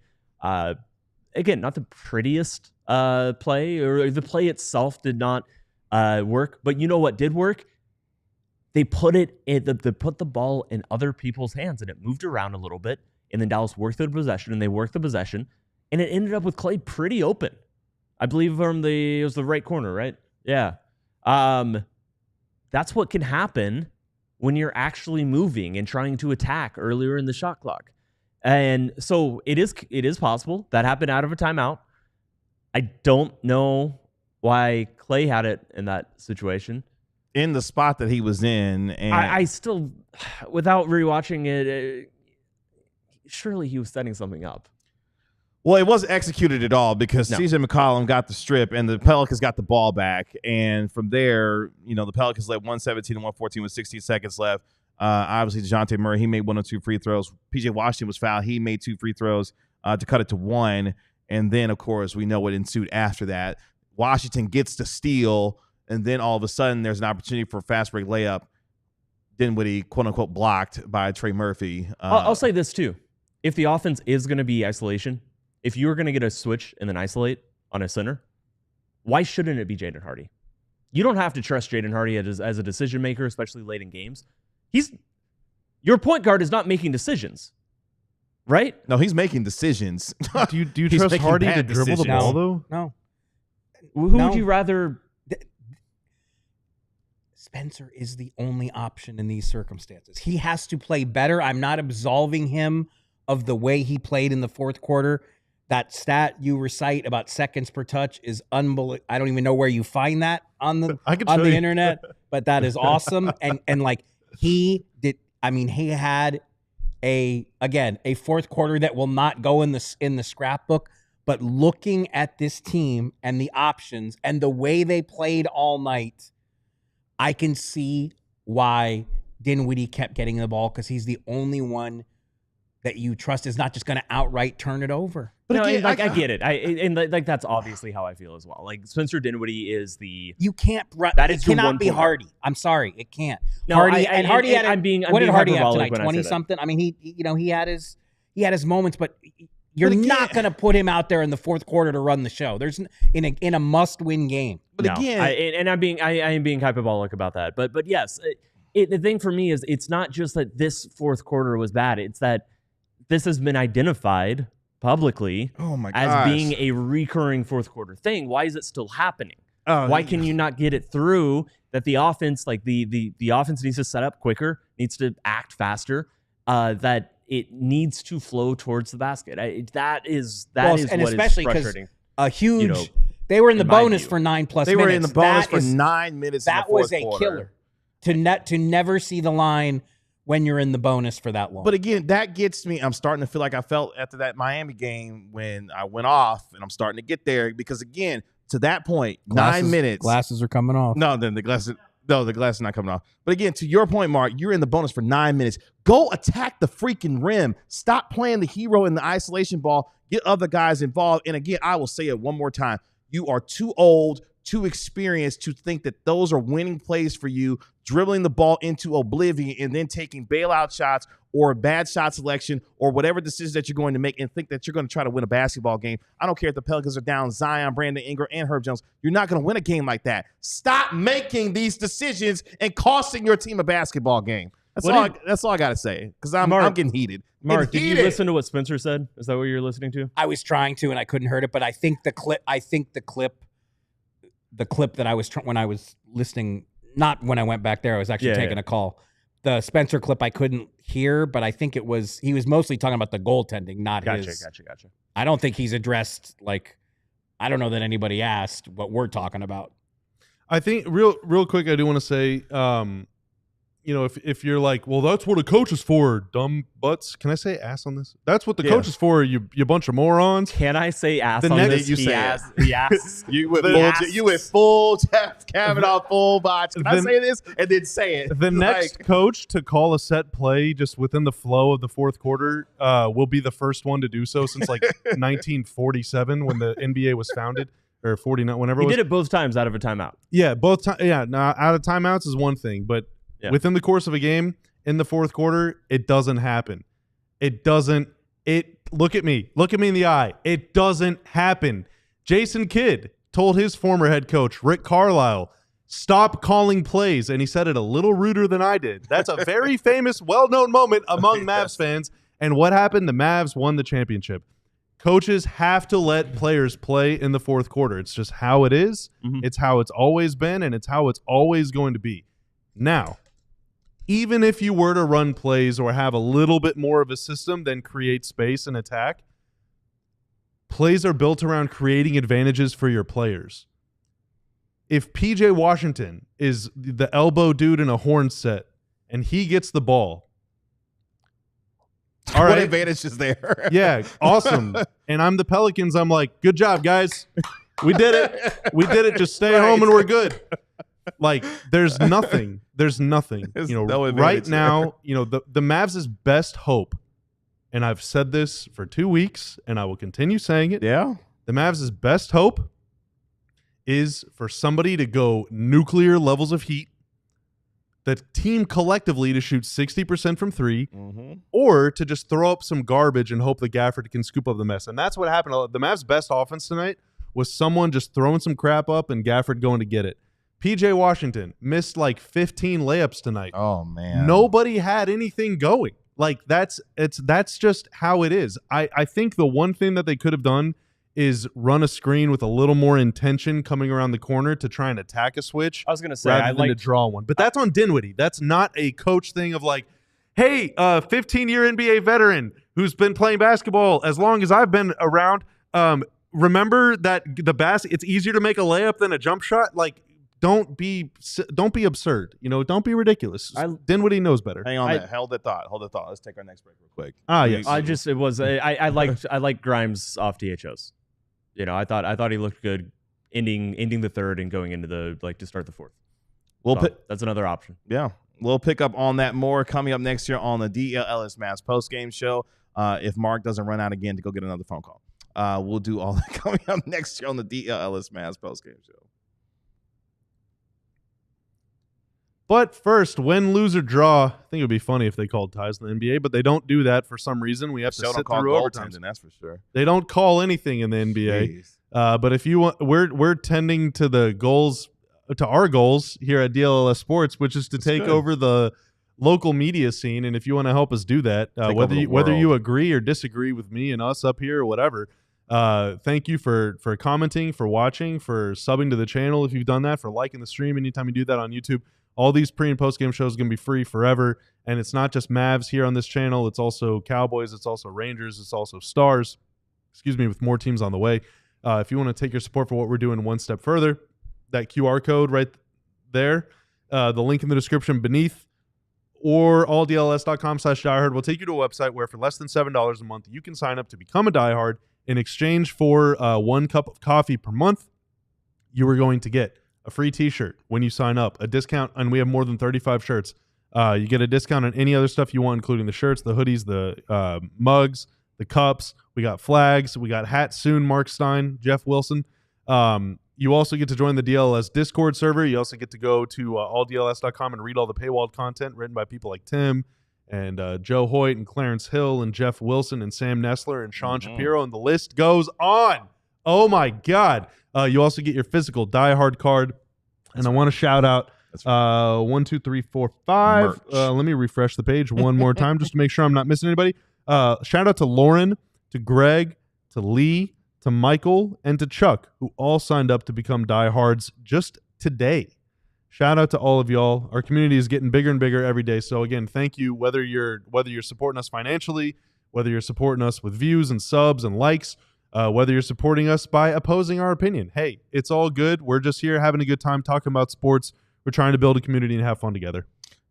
Again, not the prettiest play, or the play itself did not work. But you know what did work? They put they put the ball in other people's hands, and it moved around a little bit. And then Dallas worked the possession, and they worked the possession, and it ended up with Klay pretty open. I believe it was the right corner, right? Yeah. That's what can happen when you're actually moving and trying to attack earlier in the shot clock. And so it is possible. That happened out of a timeout. I don't know why Klay had it in that situation. In the spot that he was in. And I still, without rewatching it, surely he was setting something up. Well, it wasn't executed at all because No. CJ McCollum got the strip and the Pelicans got the ball back. And from there, the Pelicans led 117 and 114 with 16 seconds left. Obviously, Dejounte Murray, he made 1 or 2 free throws. PJ Washington was fouled. He made 2 free throws to cut it to 1. And then, of course, we know what ensued after that. Washington gets the steal, and then all of a sudden there's an opportunity for a fast break layup. Dinwiddie, quote-unquote, blocked by Trey Murphy. I'll say this, too. If the offense is going to be isolation, if you're going to get a switch and then isolate on a center, why shouldn't it be Jaden Hardy? You don't have to trust Jaden Hardy as a decision maker, especially late in games. Your point guard is not making decisions, right? No, he's making decisions. Do you He's trust making Hardy to bad dribble the decisions. ball, though? No. Who No. would you rather? Spencer is the only option in these circumstances. He has to play better. I'm not absolving him of the way he played in the fourth quarter. That stat you recite about seconds per touch is unbelievable. I don't even know where you find that on the I can show you. internet, but that is awesome. And like he did, I mean, he had a fourth quarter that will not go in the scrapbook. But looking at this team and the options and the way they played all night, I can see why Dinwiddie kept getting the ball, because he's the only one that you trust is not just going to outright turn it over. But no, again, I get it. That's obviously how I feel as well. Like Spencer Dinwiddie is the You can't run. That It is your cannot one be point. Hardy. I'm sorry, it can't. No, Hardy I'm had. being What did Hardy have hyperbolic tonight? when I say 20 that. something. I mean, he had his moments, but you're But again- not going to put him out there in the fourth quarter to run the show. There's in a must-win game. But No, again, I am being hyperbolic about that. But yes, the thing for me is it's not just that this fourth quarter was bad. It's that this has been identified publicly oh my as gosh. being a recurring fourth quarter thing. Why is it still happening? Oh, Why can you not get it through that the offense, like the offense needs to set up quicker, needs to act faster, that it needs to flow towards the basket. That is what is frustrating. A huge. You know, they were in the in my bonus view. for 9+ minutes. They were in the bonus That for is- 9 minutes in the That fourth was a quarter. killer. To never see the line when you're in the bonus for that long. But again, that gets me. I'm starting to feel like I felt after that Miami game when I went off, and I'm starting to get there because again, to that point, 9 minutes. Glasses are coming off. No, then the glass. No, the glass is not coming off. But again, to your point, Mark, you're in the bonus for 9 minutes. Go attack the freaking rim. Stop playing the hero in the isolation ball. Get other guys involved. And again, I will say it one more time. You are too old, too experienced to think that those are winning plays for you, dribbling the ball into oblivion and then taking bailout shots or bad shot selection or whatever decisions that you're going to make and think that you're going to try to win a basketball game. I don't care if the Pelicans are down Zion, Brandon Ingram, and Herb Jones. You're not going to win a game like that. Stop making these decisions and costing your team a basketball game. That's all I got to say because I'm getting heated. Mark, did you Heated. listen to what Spencer said? Is that what you're listening to? I was trying to, and I couldn't hear it. But I think the clip that I was when I was listening, not when I went back there, I was actually taking a call. The Spencer clip I couldn't hear, but I think he was mostly talking about the goaltending, not his. Gotcha. I don't think he's addressed, like, I don't know that anybody asked what we're talking about. I think real quick, I do want to say, if you're like, well, that's what a coach is for, dumb butts. Can I say ass on this? That's what the coach is for, you bunch of morons. Can I say ass The on next- this? You say Yes. it. You went full Jeff Kavanaugh, full bots. Can I say this? And then say it. The next coach to call a set play just within the flow of the fourth quarter will be the first one to do so since like 1947 when the NBA was founded, or 49, whenever He it was. did it both times out of a timeout. Yeah, both times. Yeah, now out of timeouts is one thing, but within the course of a game in the fourth quarter, it doesn't happen. Look at me in the eye. It doesn't happen. Jason Kidd told his former head coach, Rick Carlisle, stop calling plays, and he said it a little ruder than I did. That's a very famous, well-known moment among Mavs fans. And what happened? The Mavs won the championship. Coaches have to let players play in the fourth quarter. It's just how it is. Mhm. It's how it's always been, and it's how it's always going to be. Now, even if you were to run plays or have a little bit more of a system than create space and attack, plays are built around creating advantages for your players. If PJ Washington is the elbow dude in a horn set and he gets the ball, all what right. advantage is there? Yeah, awesome. And I'm the Pelicans. I'm like, good job, guys. We did it. We did it. Just stay home and we're good. Like, there's nothing. There's nothing. There's You know, no right advantage now, you know, the Mavs' best hope, and I've said this for 2 weeks, and I will continue saying it. Yeah. The Mavs' best hope is for somebody to go nuclear levels of heat, the team collectively to shoot 60% from three, Mm-hmm. or to just throw up some garbage and hope that Gafford can scoop up the mess. And that's what happened. The Mavs' best offense tonight was someone just throwing some crap up and Gafford going to get it. PJ Washington missed like 15 layups tonight. Oh, man. Nobody had anything going. Like, that's just how it is. I think the one thing that they could have done is run a screen with a little more intention coming around the corner to try and attack a switch. I was going to say, rather than to draw one. But that's on Dinwiddie. That's not a coach thing of like, hey, 15-year NBA veteran who's been playing basketball as long as I've been around. Remember that it's easier to make a layup than a jump shot. Like, don't be absurd. You know, don't be ridiculous. Dinwiddie knows better. Hang on, hold that thought. Let's take our next break real quick. Yes. I liked Grimes off DHOs. You know, I thought he looked good ending the third and going into to start the fourth. That's another option. Yeah. We'll pick up on that more coming up next year on the DLLS Mavs postgame show. If Mark doesn't run out again to go get another phone call. We'll do all that coming up next year on the DLLS Mavs postgame show. But first, win, lose, or draw. I think it would be funny if they called ties in the NBA, but they don't do that for some reason. We have to sit through overtime. That's for sure. They don't call anything in the NBA. But if you want, we're tending to our goals here at DLLS Sports, which is to take over the local media scene. And if you want to help us do that, whether you agree or disagree with me and us up here or whatever, thank you for commenting, for watching, for subbing to the channel if you've done that, for liking the stream anytime you do that on YouTube. All these pre- and post-game shows are going to be free forever, and it's not just Mavs here on this channel. It's also Cowboys. It's also Rangers. It's also Stars, with more teams on the way. If you want to take your support for what we're doing one step further, that QR code right there, the link in the description beneath, or alldls.com/diehard will take you to a website where for less than $7 a month, you can sign up to become a diehard. In exchange for 1 cup of coffee per month, you are going to get a free t-shirt when you sign up, a discount, and we have more than 35 shirts. You get a discount on any other stuff you want, including the shirts, the hoodies, the mugs, the cups. We got flags. We got hats soon, Mark Stein, Jeff Wilson. You also get to join the DLLS Discord server. You also get to go to alldls.com and read all the paywalled content written by people like Tim and Joe Hoyt and Clarence Hill and Jeff Wilson and Sam Nessler and Sean Shapiro, and the list goes on. Oh, my God. You also get your physical Die Hard card. And I want to shout out 1, 2, 3, 4, 5. Let me refresh the page one more time just to make sure I'm not missing anybody. Shout out to Lauren, to Greg, to Lee, to Michael, and to Chuck, who all signed up to become diehards just today. Shout out to all of y'all. Our community is getting bigger and bigger every day. So again, thank you. Whether you're supporting us financially, whether you're supporting us with views and subs and likes, whether you're supporting us by opposing our opinion. Hey, it's all good. We're just here having a good time talking about sports. We're trying to build a community and have fun together.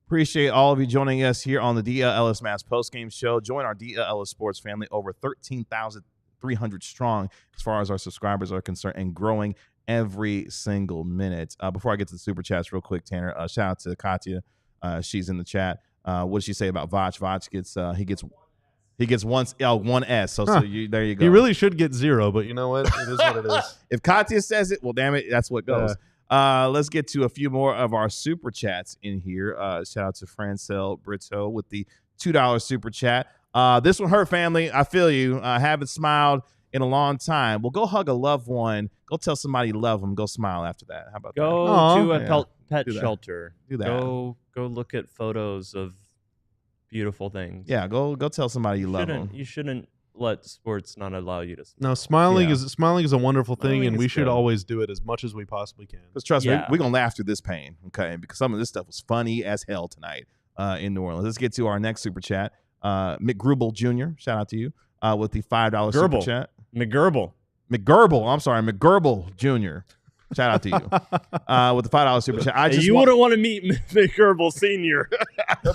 Appreciate all of you joining us here on the DLLS Mavs postgame show. Join our DLLS Sports family, over 13,300 strong as far as our subscribers are concerned, and growing every single minute. Before I get to the super chats real quick, Tanner, shout out to Katya. She's in the chat. What did she say about Vach? Vach gets one S. So there you go. He really should get 0, but you know what? It is what it is. If Katya says it, well, damn it, that's what goes. Let's get to a few more of our super chats in here. Shout out to Francel Brito with the $2 super chat. This one hurt, family. I feel you. Haven't smiled in a long time. Well, go hug a loved one. Go tell somebody you love them. Go smile after that. How about that? Go to a pet shelter. Do that. Go look at photos of beautiful things. Yeah, go tell somebody you love them. You shouldn't let sports not allow you to smile. No, smiling is a wonderful thing, and we should always do it as much as we possibly can. Because trust me, we're going to laugh through this pain, okay? Because some of this stuff was funny as hell tonight in New Orleans. Let's get to our next super chat. McGrubel Jr., shout out to you, with the $5 super chat. McGurble. I'm sorry, McGurble Jr. Shout out to you with the $5 super chat. You wouldn't want to meet McGurble Senior.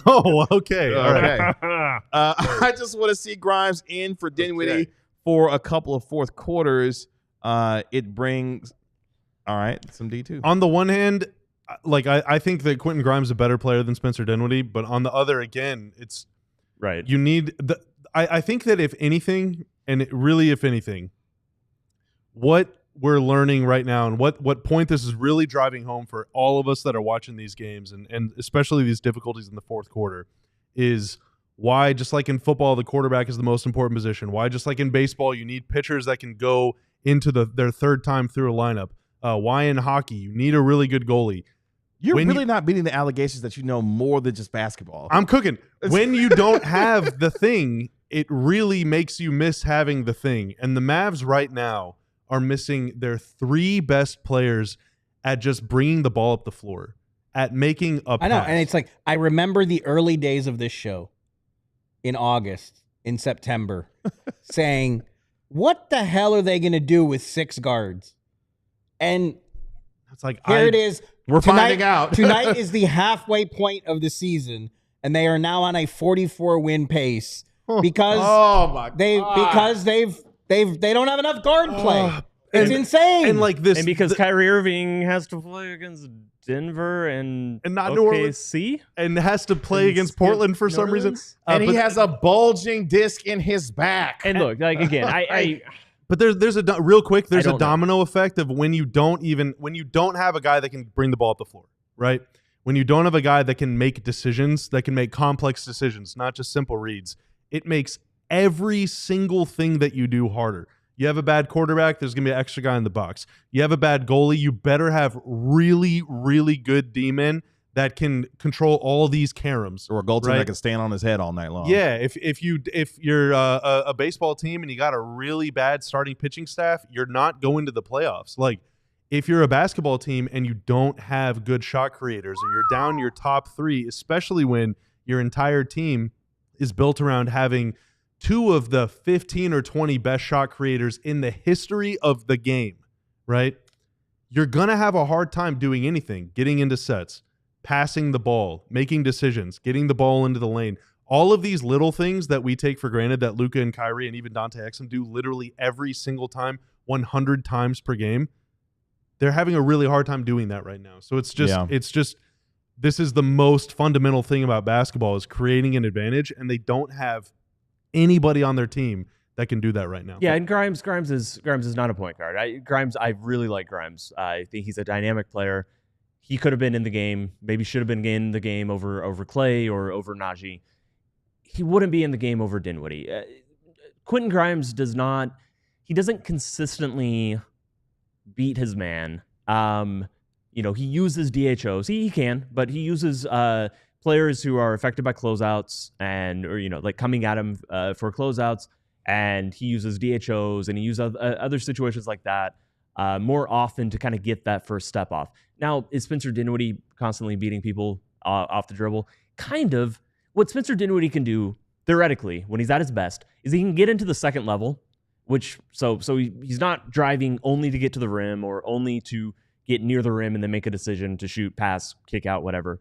Oh, okay. All right. Okay. I just want to see Grimes in for Dinwiddie for a couple of fourth quarters. It brings, all right, some D2. On the one hand, like I think that Quentin Grimes is a better player than Spencer Dinwiddie, but on the other, again, it's right. You need I think that if anything, and if anything, what we're learning right now and what point this is really driving home for all of us that are watching these games and especially these difficulties in the fourth quarter is why, just like in football, the quarterback is the most important position. Why, just like in baseball, you need pitchers that can go into their third time through a lineup. Why in hockey, you need a really good goalie. You're really not beating the allegations that you know more than just basketball. I'm cooking. When you don't have the thing, it really makes you miss having the thing. And the Mavs right now are missing their 3 best players at just bringing the ball up the floor, at making a pass. I know, and it's like, I remember the early days of this show in August, in September, saying, what the hell are they going to do with 6 guards? And it's like, here it is. We're finding out. Tonight is the halfway point of the season, and they are now on a 44-win pace because they don't have enough guard play. It's insane. And like this, and because Kyrie Irving has to play against Denver and not New Orleans, OKC, and has to play against Portland for some reason, and he has a bulging disc in his back. And look, like again, But there's a real quick. There's a domino effect of when you don't have a guy that can bring the ball up the floor, right? When you don't have a guy that can make decisions, that can make complex decisions, not just simple reads, it makes every single thing that you do harder. You have a bad quarterback, there's going to be an extra guy in the box. You have a bad goalie, you better have really, really good D-men that can control all these caroms. Or a goaltender that can stand on his head all night long. Yeah, if you're a baseball team and you got a really bad starting pitching staff, you're not going to the playoffs. Like, if you're a basketball team and you don't have good shot creators, or you're down your top 3, especially when your entire team is built around having 2 of the 15 or 20 best shot creators in the history of the game, right? You're going to have a hard time doing anything, getting into sets, passing the ball, making decisions, getting the ball into the lane. All of these little things that we take for granted that Luka and Kyrie and even Dante Exum do literally every single time, 100 times per game, they're having a really hard time doing that right now. So it's just this is the most fundamental thing about basketball, is creating an advantage, and they don't have anybody on their team that can do that right now. Yeah, and Grimes is not a point guard. I really like Grimes. I think he's a dynamic player. He could have been in the game, maybe should have been in the game over Clay or over Najee. He wouldn't be in the game over Dinwiddie. Quentin Grimes doesn't consistently beat his man. He uses DHOs. He can, but he uses players who are affected by closeouts like coming at him for closeouts, and he uses DHOs and he uses other situations like that more often to kind of get that first step off. Now, is Spencer Dinwiddie constantly beating people off the dribble? Kind of. What Spencer Dinwiddie can do, theoretically, when he's at his best, is he can get into the second level, which so he's not driving only to get to the rim or only to get near the rim and then make a decision to shoot, pass, kick out, whatever.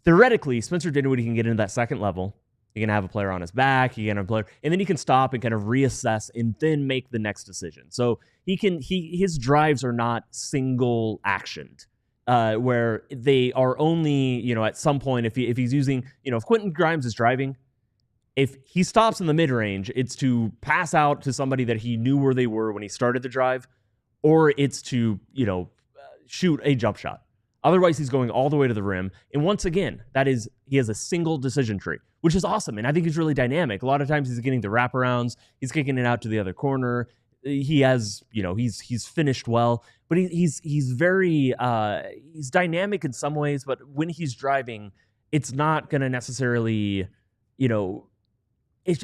Theoretically, Spencer Dinwiddie can get into that second level. He can have a player on his back. He can have a player, and then he can stop and kind of reassess and then make the next decision. So his drives are not single actioned, where they are only, at some point, if he's using, if Quentin Grimes is driving, if he stops in the mid range, it's to pass out to somebody that he knew where they were when he started the drive, or it's to, shoot a jump shot. Otherwise, he's going all the way to the rim. And once again, he has a single decision tree, which is awesome. And I think he's really dynamic. A lot of times he's getting the wraparounds. He's kicking it out to the other corner. He has, he's finished well, but he's very, he's dynamic in some ways, but when he's driving, it's not going to necessarily, it's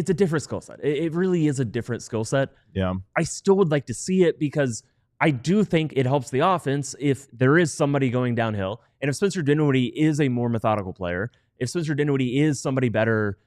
a different skill set. It really is a different skill set. Yeah. I still would like to see it because I do think it helps the offense if there is somebody going downhill. And if Spencer Dinwiddie is a more methodical player, if Spencer Dinwiddie is somebody better,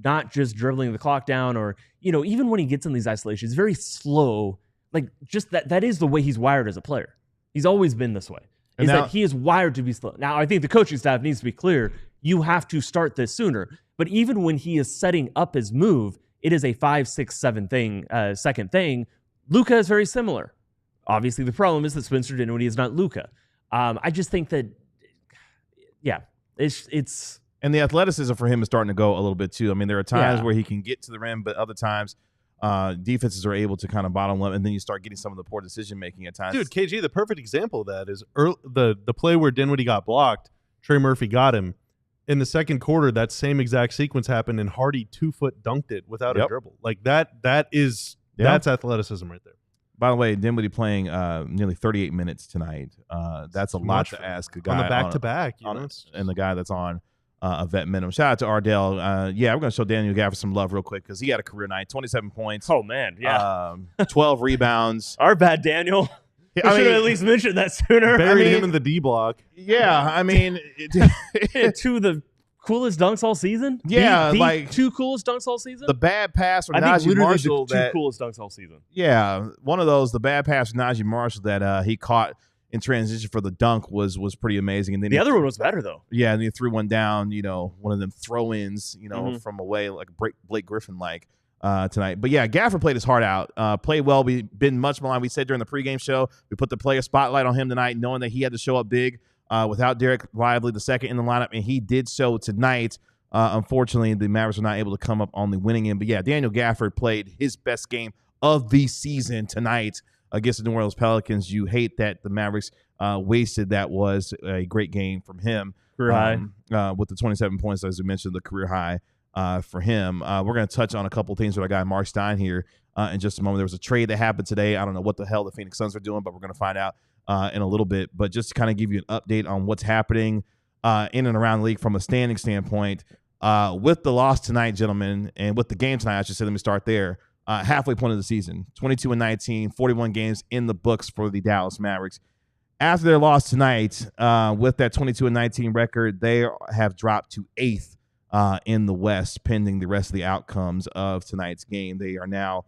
not just dribbling the clock down or, even when he gets in these isolations, very slow, like just that is the way he's wired as a player. He's always been this way. And Is now- that he is wired to be slow. Now, I think the coaching staff needs to be clear. You have to start this sooner. But even when he is setting up his move, it is a 5, 6, 7 second thing. Luka is very similar. Obviously, the problem is that Spencer Dinwiddie is not Luka. I just think that, yeah, it's And the athleticism for him is starting to go a little bit too. I mean, there are times Yeah. where he can get to the rim, but other times defenses are able to kind of bottom up, and then you start getting some of the poor decision making at times. Dude, KG, the perfect example of that is the play where Dinwiddie got blocked. Trey Murphy got him. In the second quarter, that same exact sequence happened, and Hardy 2-foot dunked it without a dribble. Like that's athleticism right there. By the way, Dinwiddie playing nearly 38 minutes tonight. That's a lot Much to ask a guy on the back-to-back, and the guy that's on a vet minimum. Shout out to Ardell. Yeah, we're going to show Daniel Gafford some love real quick because he had a career night. 27 points. oh man, yeah. 12 rebounds. Our bad, Daniel. We I should mean- have at least mentioned that sooner. Buried mean- him in the D block. Yeah, I mean, Two of the coolest dunks all season. Yeah, the like- two coolest dunks all season. the bad pass from I think Najee literally Marshall. the two coolest dunks all season. Yeah, one of those, the bad pass from Najee Marshall that he caught in transition for the dunk was pretty amazing. And then The he, other one was better though. yeah, and he threw one down, one of them throw-ins, Mhm. from away, like Blake Griffin-like tonight. But yeah, Gafford played his heart out, played well. We've been much maligned. We said during the pregame show, we put the player spotlight on him tonight, knowing that he had to show up big without Derek Lively, the second in the lineup, and he did so tonight. Unfortunately, the Mavericks were not able to come up on the winning end. But yeah, Daniel Gafford played his best game of the season tonight against the New Orleans Pelicans. You hate that the Mavericks wasted. That was a great game from him. Career high. With the 27 points, as we mentioned, the career high for him. We're going to touch on a couple things with our guy Mark Stein here in just a moment. There was a trade that happened today. I don't know what the hell the Phoenix Suns are doing, but we're going to find out in a little bit. But just to kind of give you an update on what's happening in and around the league from a standing standpoint. With the loss tonight, gentlemen, and with the game tonight, I should say, let me start there. Halfway point of the season, 22-19, 41 games in the books for the Dallas Mavericks. After their loss tonight, with that 22-19 record, they have dropped to 8th in the West, pending the rest of the outcomes of tonight's game. They are now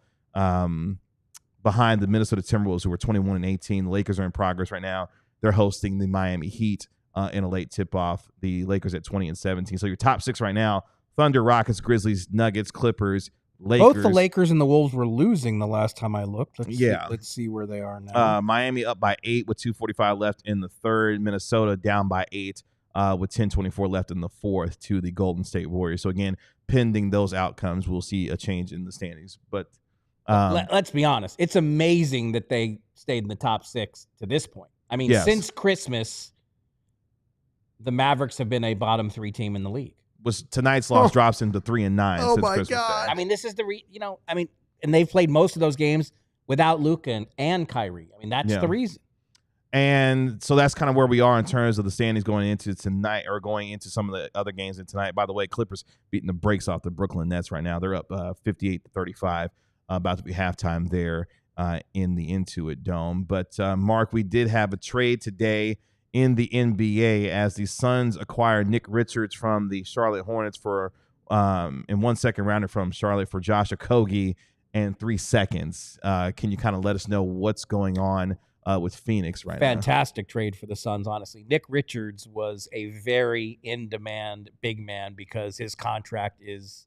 behind the Minnesota Timberwolves, who were 21-18. The Lakers are in progress right now. They're hosting the Miami Heat in a late tip-off. The Lakers at 20-17. So your top 6 right now: Thunder, Rockets, Grizzlies, Nuggets, Clippers, Lakers. Both the Lakers and the Wolves were losing the last time I looked. Let's see where they are now. Miami up by 8 with 2:45 left in the third. Minnesota down by 8 with 10:24 left in the fourth to the Golden State Warriors. So again, pending those outcomes, we'll see a change in the standings. But Let's be honest. It's amazing that they stayed in the top 6 to this point. I mean, Yes. since Christmas, the Mavericks have been a bottom 3 team in the league. was tonight's loss drops into 3-9 Oh since my Christmas God. Day. I mean, this is and they've played most of those games without Luka and Kyrie. I mean, that's Yeah. the reason. And so that's kind of where we are in terms of the standings going into tonight, or going into some of the other games in tonight. By the way, Clippers beating the brakes off the Brooklyn Nets right now. They're up 58-35, about to be halftime there in the Intuit Dome. But Mark, we did have a trade today in the NBA as the Suns acquired Nick Richards from the Charlotte Hornets for in 1 second rounder from Charlotte for Josh Okogie and 3 seconds. Can you kind of let us know what's going on with Phoenix right now? Fantastic trade for the Suns, honestly. Nick Richards was a very in-demand big man because his contract is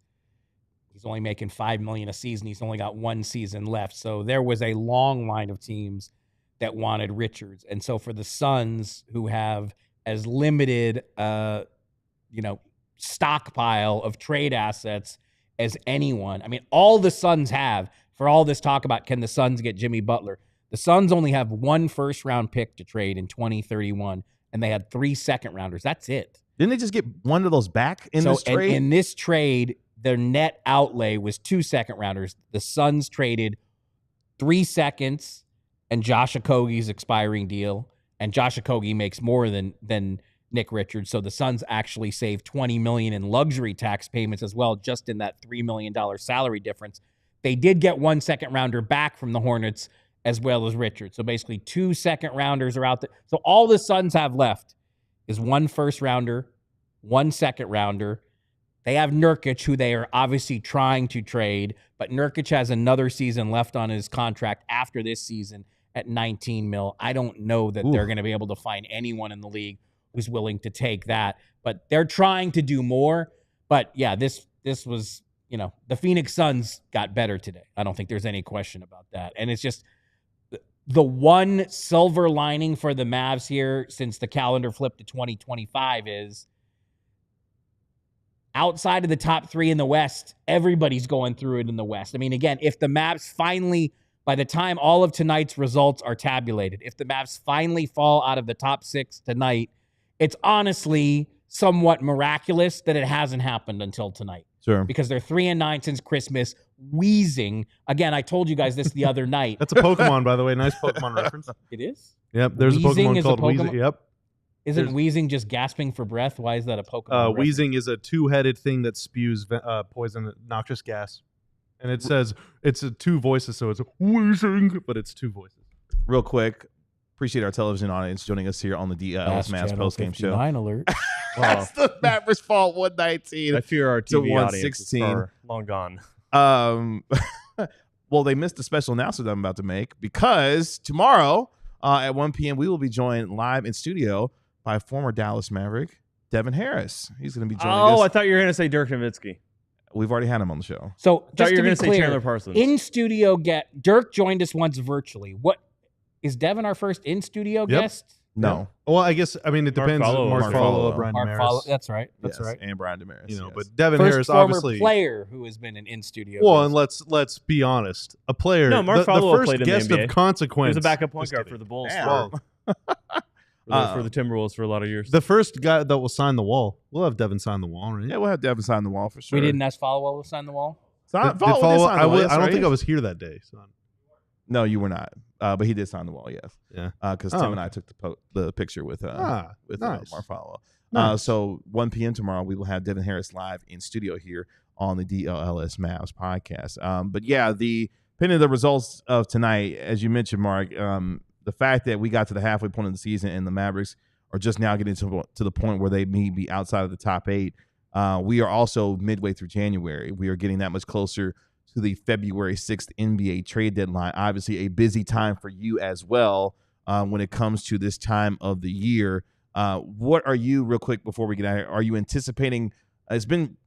he's only making $5 million a season. He's only got 1 season left. So there was a long line of teams that wanted Richards. And so for the Suns, who have as limited stockpile of trade assets as anyone, I mean, all the Suns have, for all this talk about can the Suns get Jimmy Butler, the Suns only have 1 first-round pick to trade in 2031, and they had 3 second-rounders. That's it. Didn't they just get one of those back in this trade? In this trade, their net outlay was 2 second-rounders. The Suns traded 3 seconds and Josh Okogie's expiring deal, and Josh Okogie makes more than Nick Richards. So the Suns actually saved $20 million in luxury tax payments as well, just in that $3 million salary difference. They did get 1 second-rounder back from the Hornets, as well as Richard. So basically 2 second-rounders are out there. So all the Suns have left is 1 first-rounder, 1 second-rounder. They have Nurkic, who they are obviously trying to trade, but Nurkic has another season left on his contract after this season at $19 million. I don't know that they're going to be able to find anyone in the league who's willing to take that, but they're trying to do more. But yeah, this was, the Phoenix Suns got better today. I don't think there's any question about that. And it's just the one silver lining for the Mavs here since the calendar flipped to 2025 is outside of the top 3 in the West, everybody's going through it in the West. I mean, again, if the Mavs finally, by the time all of tonight's results are tabulated, if the Mavs finally fall out of the top 6 tonight, it's honestly somewhat miraculous that it hasn't happened until tonight. Sure. Because they're 3-9 since Christmas, wheezing. Again, I told you guys this the other night. That's a Pokemon, by the way. Nice Pokemon reference. It is? Yep. There's Wheezing a Pokemon is called a Pokemon? Wheezing. Yep. Isn't wheezing just gasping for breath? Why is that a Pokemon reference? Wheezing is a 2-headed thing that spews poison, noxious gas. And it says it's 2 voices, so it's wheezing, but it's 2 voices. Real quick, appreciate our television audience joining us here on the DLLS Mavs postgame show. Alert. That's the Mavericks fall 119. I fear our TV audience is 116. far long gone. Well, they missed the special announcement I'm about to make because tomorrow at 1 p.m. we will be joined live in studio by former Dallas Maverick Devin Harris. He's going to be joining us. I thought you were going to say Dirk Nowitzki. We've already had him on the show. So I just thought you to were be going to say clear, Chandler Parsons. in studio Dirk joined us once virtually. What is Devin our first in studio guest? No. Well, I guess, it depends. Mark Follow. Brian Mark Damaris. Follow. That's right. Yes, That's right. And Brian Damaris. Yes. But Devin First Harris, former obviously. player who has been an in studio. Well, guest. and let's be honest. A player. No, Mark the Follow first played in the guest NBA. of consequence. He was a backup point Just guard kidding. for the Bulls Damn. for the Timberwolves for a lot of years. The first guy that will sign the wall. We'll have Devin sign the wall, right? Yeah, we'll have Devin sign the wall for sure. We didn't ask Follow to sign the wall. Sign, Did Follow follow, did sign the wall, yes, I don't right? think I was here that day. So. No, you were not. But he did sign the wall, yes. Yeah. Because Tim and I took the picture with nice. Marfalo. Nice. So 1 p.m. tomorrow, we will have Devin Harris live in studio here on the DLLS Mavs podcast. But yeah, depending on the results of tonight, as you mentioned, Mark, the fact that we got to the halfway point of the season and the Mavericks are just now getting to the point where they may be outside of the top 8. We are also midway through January. We are getting that much closer to the February 6th NBA trade deadline. Obviously, a busy time for you as well when it comes to this time of the year. What are you, real quick, before we get out of here, are you anticipating? It's been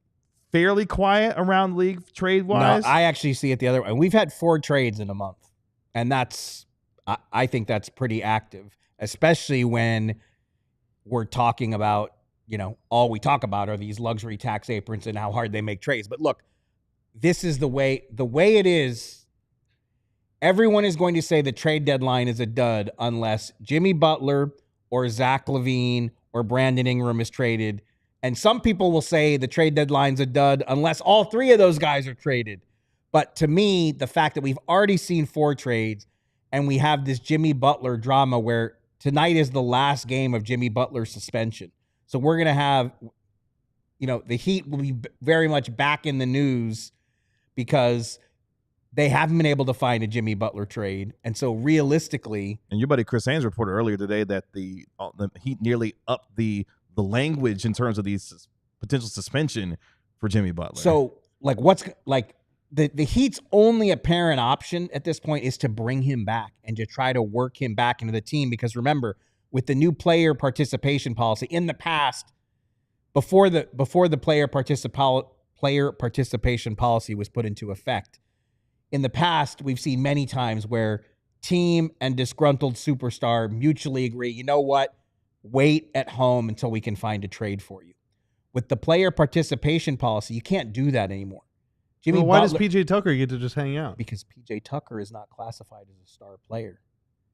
fairly quiet around the league trade-wise. No, I actually see it the other way. We've had 4 trades in a month, and I think that's pretty active, especially when we're talking about, all we talk about are these luxury tax aprons and how hard they make trades. But look, this is the way it is. Everyone is going to say the trade deadline is a dud unless Jimmy Butler or Zach LaVine or Brandon Ingram is traded. And some people will say the trade deadline's a dud unless all 3 of those guys are traded. But to me, the fact that we've already seen 4 trades and we have this Jimmy Butler drama where tonight is the last game of Jimmy Butler's suspension. So we're going to have, the Heat will be very much back in the news because they haven't been able to find a Jimmy Butler trade. And so realistically... And your buddy Chris Haynes reported earlier today that the Heat nearly upped the language in terms of these potential suspension for Jimmy Butler. So, the Heat's only apparent option at this point is to bring him back and to try to work him back into the team. Because remember, with the new player participation policy in the past, before the player participation policy was put into effect, in the past, we've seen many times where team and disgruntled superstar mutually agree, you know what, wait at home until we can find a trade for you. With the player participation policy, you can't do that anymore. Jimmy Why Butler, does PJ Tucker get to just hang out? because PJ Tucker is not classified as a star player.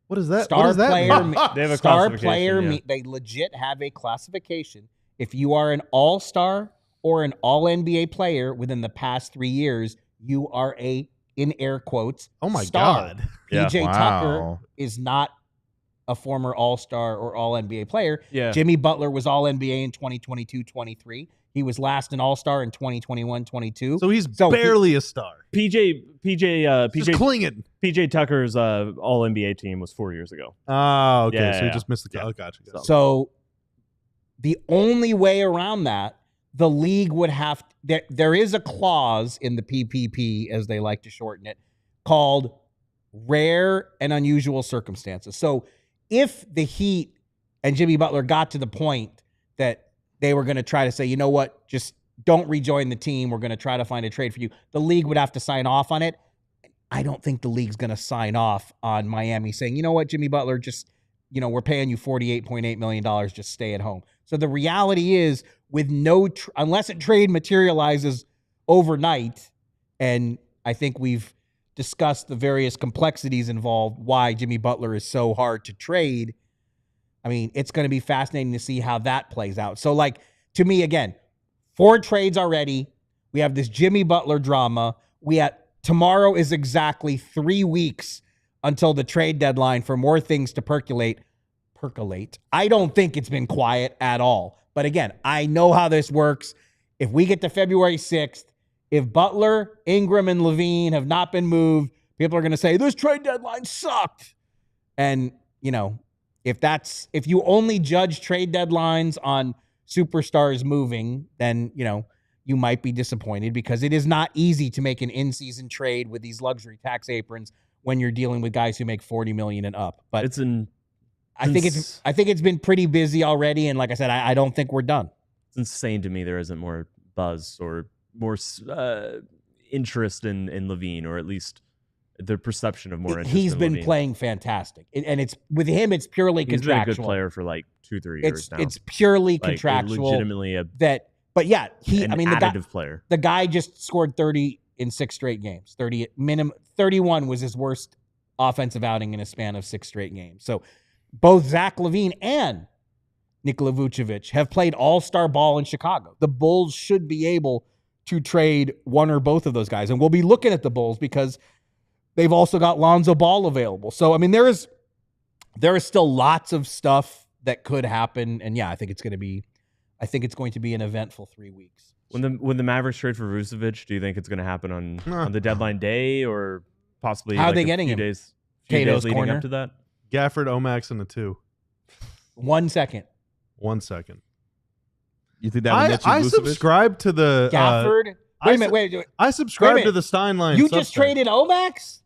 What is that? Star what does that player, mean? They have a star classification, player. yeah. They legit have a classification. If you are an all-star or an all-NBA player within the past 3 years, you are a, in air quotes, Oh my star. God. PJ Wow. Tucker is not a former all-star or all-NBA player. Yeah. Jimmy Butler was all-NBA in 2022-23. He was last an all-star in 2021-22. So he's So barely a star. PJ Just clinging. PJ Tucker's All NBA team was 4 years ago. Oh, okay. Yeah, so he yeah. just missed the. Yeah. Oh, gotcha. So the only way around that the league would have there is a clause in the PPP, as they like to shorten it, called rare and unusual circumstances. So if the Heat and Jimmy Butler got to the point that they were going to try to say, you know what, just don't rejoin the team, we're going to try to find a trade for you, the league would have to sign off on it. I don't think the league's going to sign off on Miami saying, you know what, Jimmy Butler, just, we're paying you $48.8 million, just stay at home. So the reality is, with unless a trade materializes overnight, and I think we've discussed the various complexities involved, why Jimmy Butler is so hard to trade. I mean, it's going to be fascinating to see how that plays out. So, to me, again, 4 trades already. We have this Jimmy Butler drama. Tomorrow is exactly 3 weeks until the trade deadline for more things to percolate. I don't think it's been quiet at all. But again, I know how this works. If we get to February 6th, if Butler, Ingram, and Levine have not been moved, people are going to say, this trade deadline sucked. And, if you only judge trade deadlines on superstars moving, then, you might be disappointed, because it is not easy to make an in-season trade with these luxury tax aprons when you're dealing with guys who make $40 million and up. But I think it's been pretty busy already, and like I said, I don't think we're done. It's insane to me there isn't more buzz or more interest in Levine, or at least the perception of more interest. He's in been Levine. Playing fantastic, and it's with him. It's purely contractual. He's been a good player for 2-3 years now. It's purely contractual. Legitimately but yeah, additive player. The guy just scored 30 in 6 straight games. 31 was his worst offensive outing in a span of 6 straight games. So both Zach LaVine and Nikola Vucevic have played all-star ball in Chicago. The Bulls should be able to trade one or both of those guys. And we'll be looking at the Bulls because they've also got Lonzo Ball available. So, I mean, there is still lots of stuff that could happen. And yeah, I think it's going to be an eventful 3 weeks. When the Mavericks trade for Vucevic, do you think it's going to happen on the deadline day, or possibly how are they getting him? Days Cato's leading corner? up to that? Gafford, Omax, and a 2. 1 second. 1 second. You think that would net you I Vucevic? subscribe to the Gafford. Wait a minute. I subscribe to the Stein line. You just traded Omax?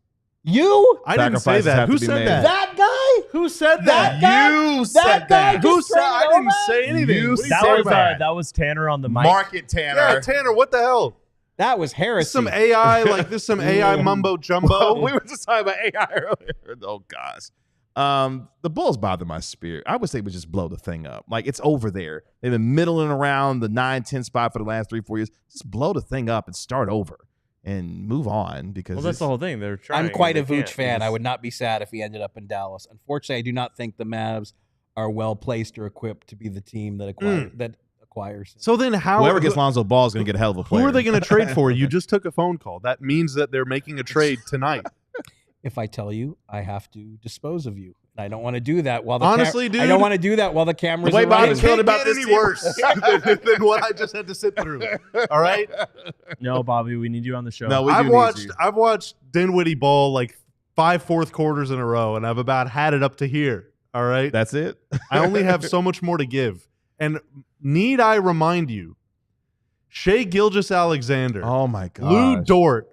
You? I didn't say Sacrifices that. have Who to be said made. that? That guy? Who said That that? guy? You said that. Who just said? I traded didn't Omax? say anything. You What are you said talking that. about? That was Tanner on the mic. Market Tanner. Yeah, Tanner. What the hell? That was heresy. Some AI some AI mumbo jumbo. Well, we were just talking about AI earlier. Oh gosh. The Bulls bother my spirit. I would say we just blow the thing up. It's over there. They've been middling around the 9-10 spot for the last 3-4 years. Just blow the thing up and start over and move on, because Well, that's the whole thing. They're trying. I'm quite a They Vooch can't. fan. I would not be sad if he ended up in Dallas. Unfortunately, I do not think the Mavs are well placed or equipped to be the team that acquires him. So then how whoever gets Lonzo Ball is going to get a hell of a player. who are they going to trade for? You just took a phone call. That means that they're making a trade tonight. If I tell you, I have to dispose of you. And I don't want to do that while the Honestly, dude, I don't want to do that while the cameras The way are Bobby's running. feeling about get this any team. worse than what I just had to sit through. All right, No, Bobby, we need you on the show. No, we do I've need watched you. I've watched Dinwiddie ball 5 fourth quarters in a row, and I've about had it up to here. All right, That's it. I only have so much more to give. And need I remind you, Shai Gilgeous-Alexander, Oh my god. Lou Dort,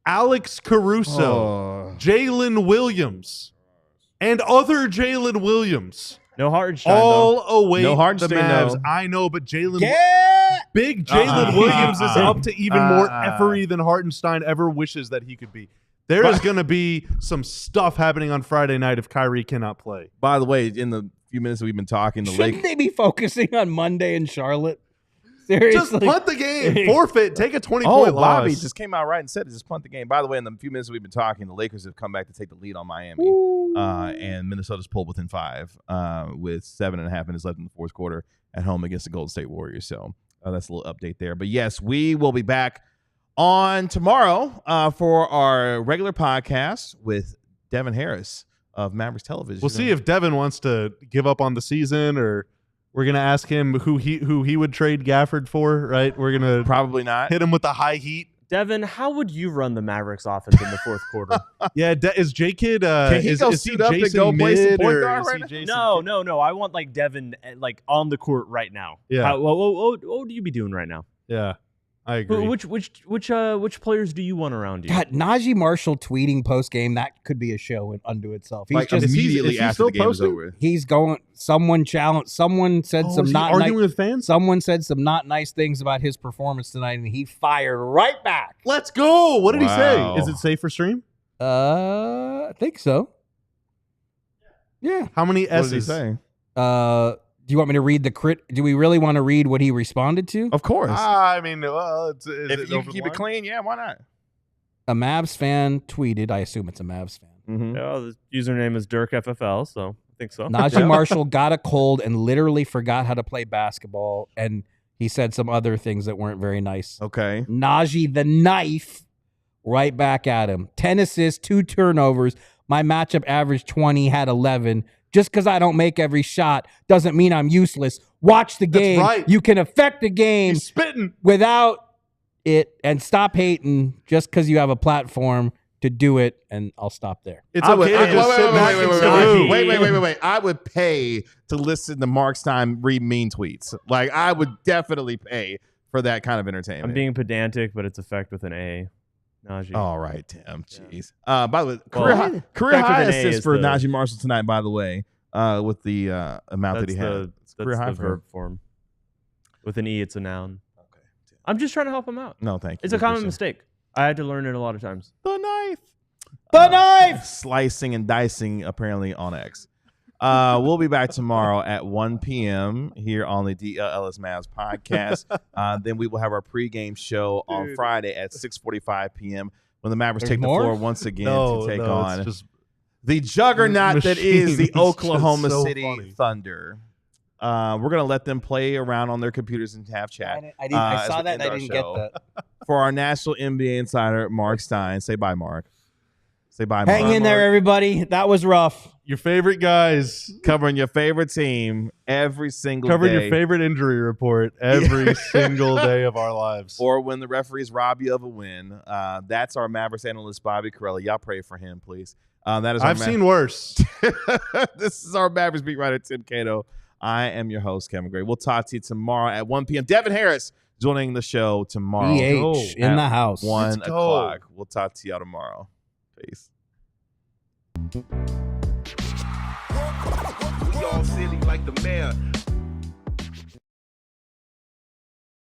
Alex Caruso, Oh. Jalen Williams, and other Jalen Williams No Hartenstein, all await No the Hartenstein, Mavs. no. I know, but Yeah! big Jalen Williams is up to even more Uh-uh. effery than Hartenstein ever wishes that he could be. There is going to be some stuff happening on Friday night if Kyrie cannot play. By the way, in the few minutes that we've been talking, the Shouldn't Lakers. they be focusing on Monday in Charlotte? Seriously. Just punt the game, forfeit, take a 20-point Oh, loss. Bobby just came out right and said, just punt the game. By the way, in the few minutes that we've been talking, the Lakers have come back to take the lead on Miami. And Minnesota's pulled within 5 with 7.5 minutes left in the fourth quarter at home against the Golden State Warriors. So that's a little update there. But yes, we will be back on tomorrow for our regular podcast with Devin Harris of Mavericks Television. We'll see if Devin wants to give up on the season, or we're going to ask him who he would trade Gafford for, right? We're going to probably not. hit him with the high heat. Devin, how would you run the Mavericks offense in the fourth quarter? Yeah, is J-Kid Can he go suit up and go play some point guard right now? No. I want like Devin like on the court right now. Yeah. What would you be doing right now? Yeah, I agree. Which players do you want around you? God, Najee Marshall tweeting post game, that could be a show unto itself. He's Like just immediately is he after still the game is posting? over. he's going. Someone said Oh, some is he not arguing nice. with fans? Someone said some not nice things about his performance tonight, and he fired right back. Let's go. What did he Wow. say? Is it safe for stream? I think so. Yeah. How many What did he S's? say? Do you want me to read the crit? Do we really want to read what he responded to? Of course. I mean, well, is if it you over can the keep line? it clean, yeah, why not? A Mavs fan tweeted. I assume it's a Mavs fan. Mm-hmm. Yeah, the username is DirkFFL, so I think so. Najee Marshall got a cold and literally forgot how to play basketball, and he said some other things that weren't very nice. Okay. Najee the knife right back at him. 10 assists, 2 turnovers. My matchup average 20, had 11. Just because I don't make every shot doesn't mean I'm useless. Watch the game. right. You can affect the game He's spitting. without it, and stop hating just because you have a platform to do it, and I'll stop there. It's I would- okay to I- just sit back and salute. wait. I would pay to listen to Mark Stein read mean tweets. Like, I would definitely pay for that kind of entertainment. I'm being pedantic, but it's effect with an A. Najee. All right, Tim. Jeez. By the way, Well, career effect high with an A assist is for the- Najee Marshall tonight, by the way, with the amount that he had. It's career high the for him. verb form. With an E, it's a noun. Okay. I'm just trying to help him out. No, thank you. It's a common Appreciate mistake. I had to learn it a lot of times. it. The knife. The knife! Slicing and dicing, apparently, on X. We'll be back tomorrow at 1 p.m. here on the DLLS Mavs podcast. Then we will have our pregame show on Friday at 6:45 p.m. when the Mavericks There's take more? the floor once again to take it's on just the juggernaut that is the machine. It's Oklahoma just so City funny. Thunder. We're going to let them play around on their computers and have chat. I as saw we that end and I our didn't show. get that. For our national NBA insider, Mark Stein. Say bye, Mark. Say bye, Hang Mark. in there, everybody. That was rough. your favorite guys. Covering your favorite team every single Covering day. your favorite injury report every single day of our lives. Or when the referees rob you of a win. That's our Mavericks analyst, Bobby Corelli. Y'all pray for him, please. That is our I've seen worse. This is our Mavericks beat writer, Tim Cato. I am your host, Kevin Gray. We'll talk to you tomorrow at 1 p.m. Devin Harris joining the show tomorrow. BH in the house. 1 Let's go. o'clock. We'll talk to y'all tomorrow. Peace. We all silly like the mayor.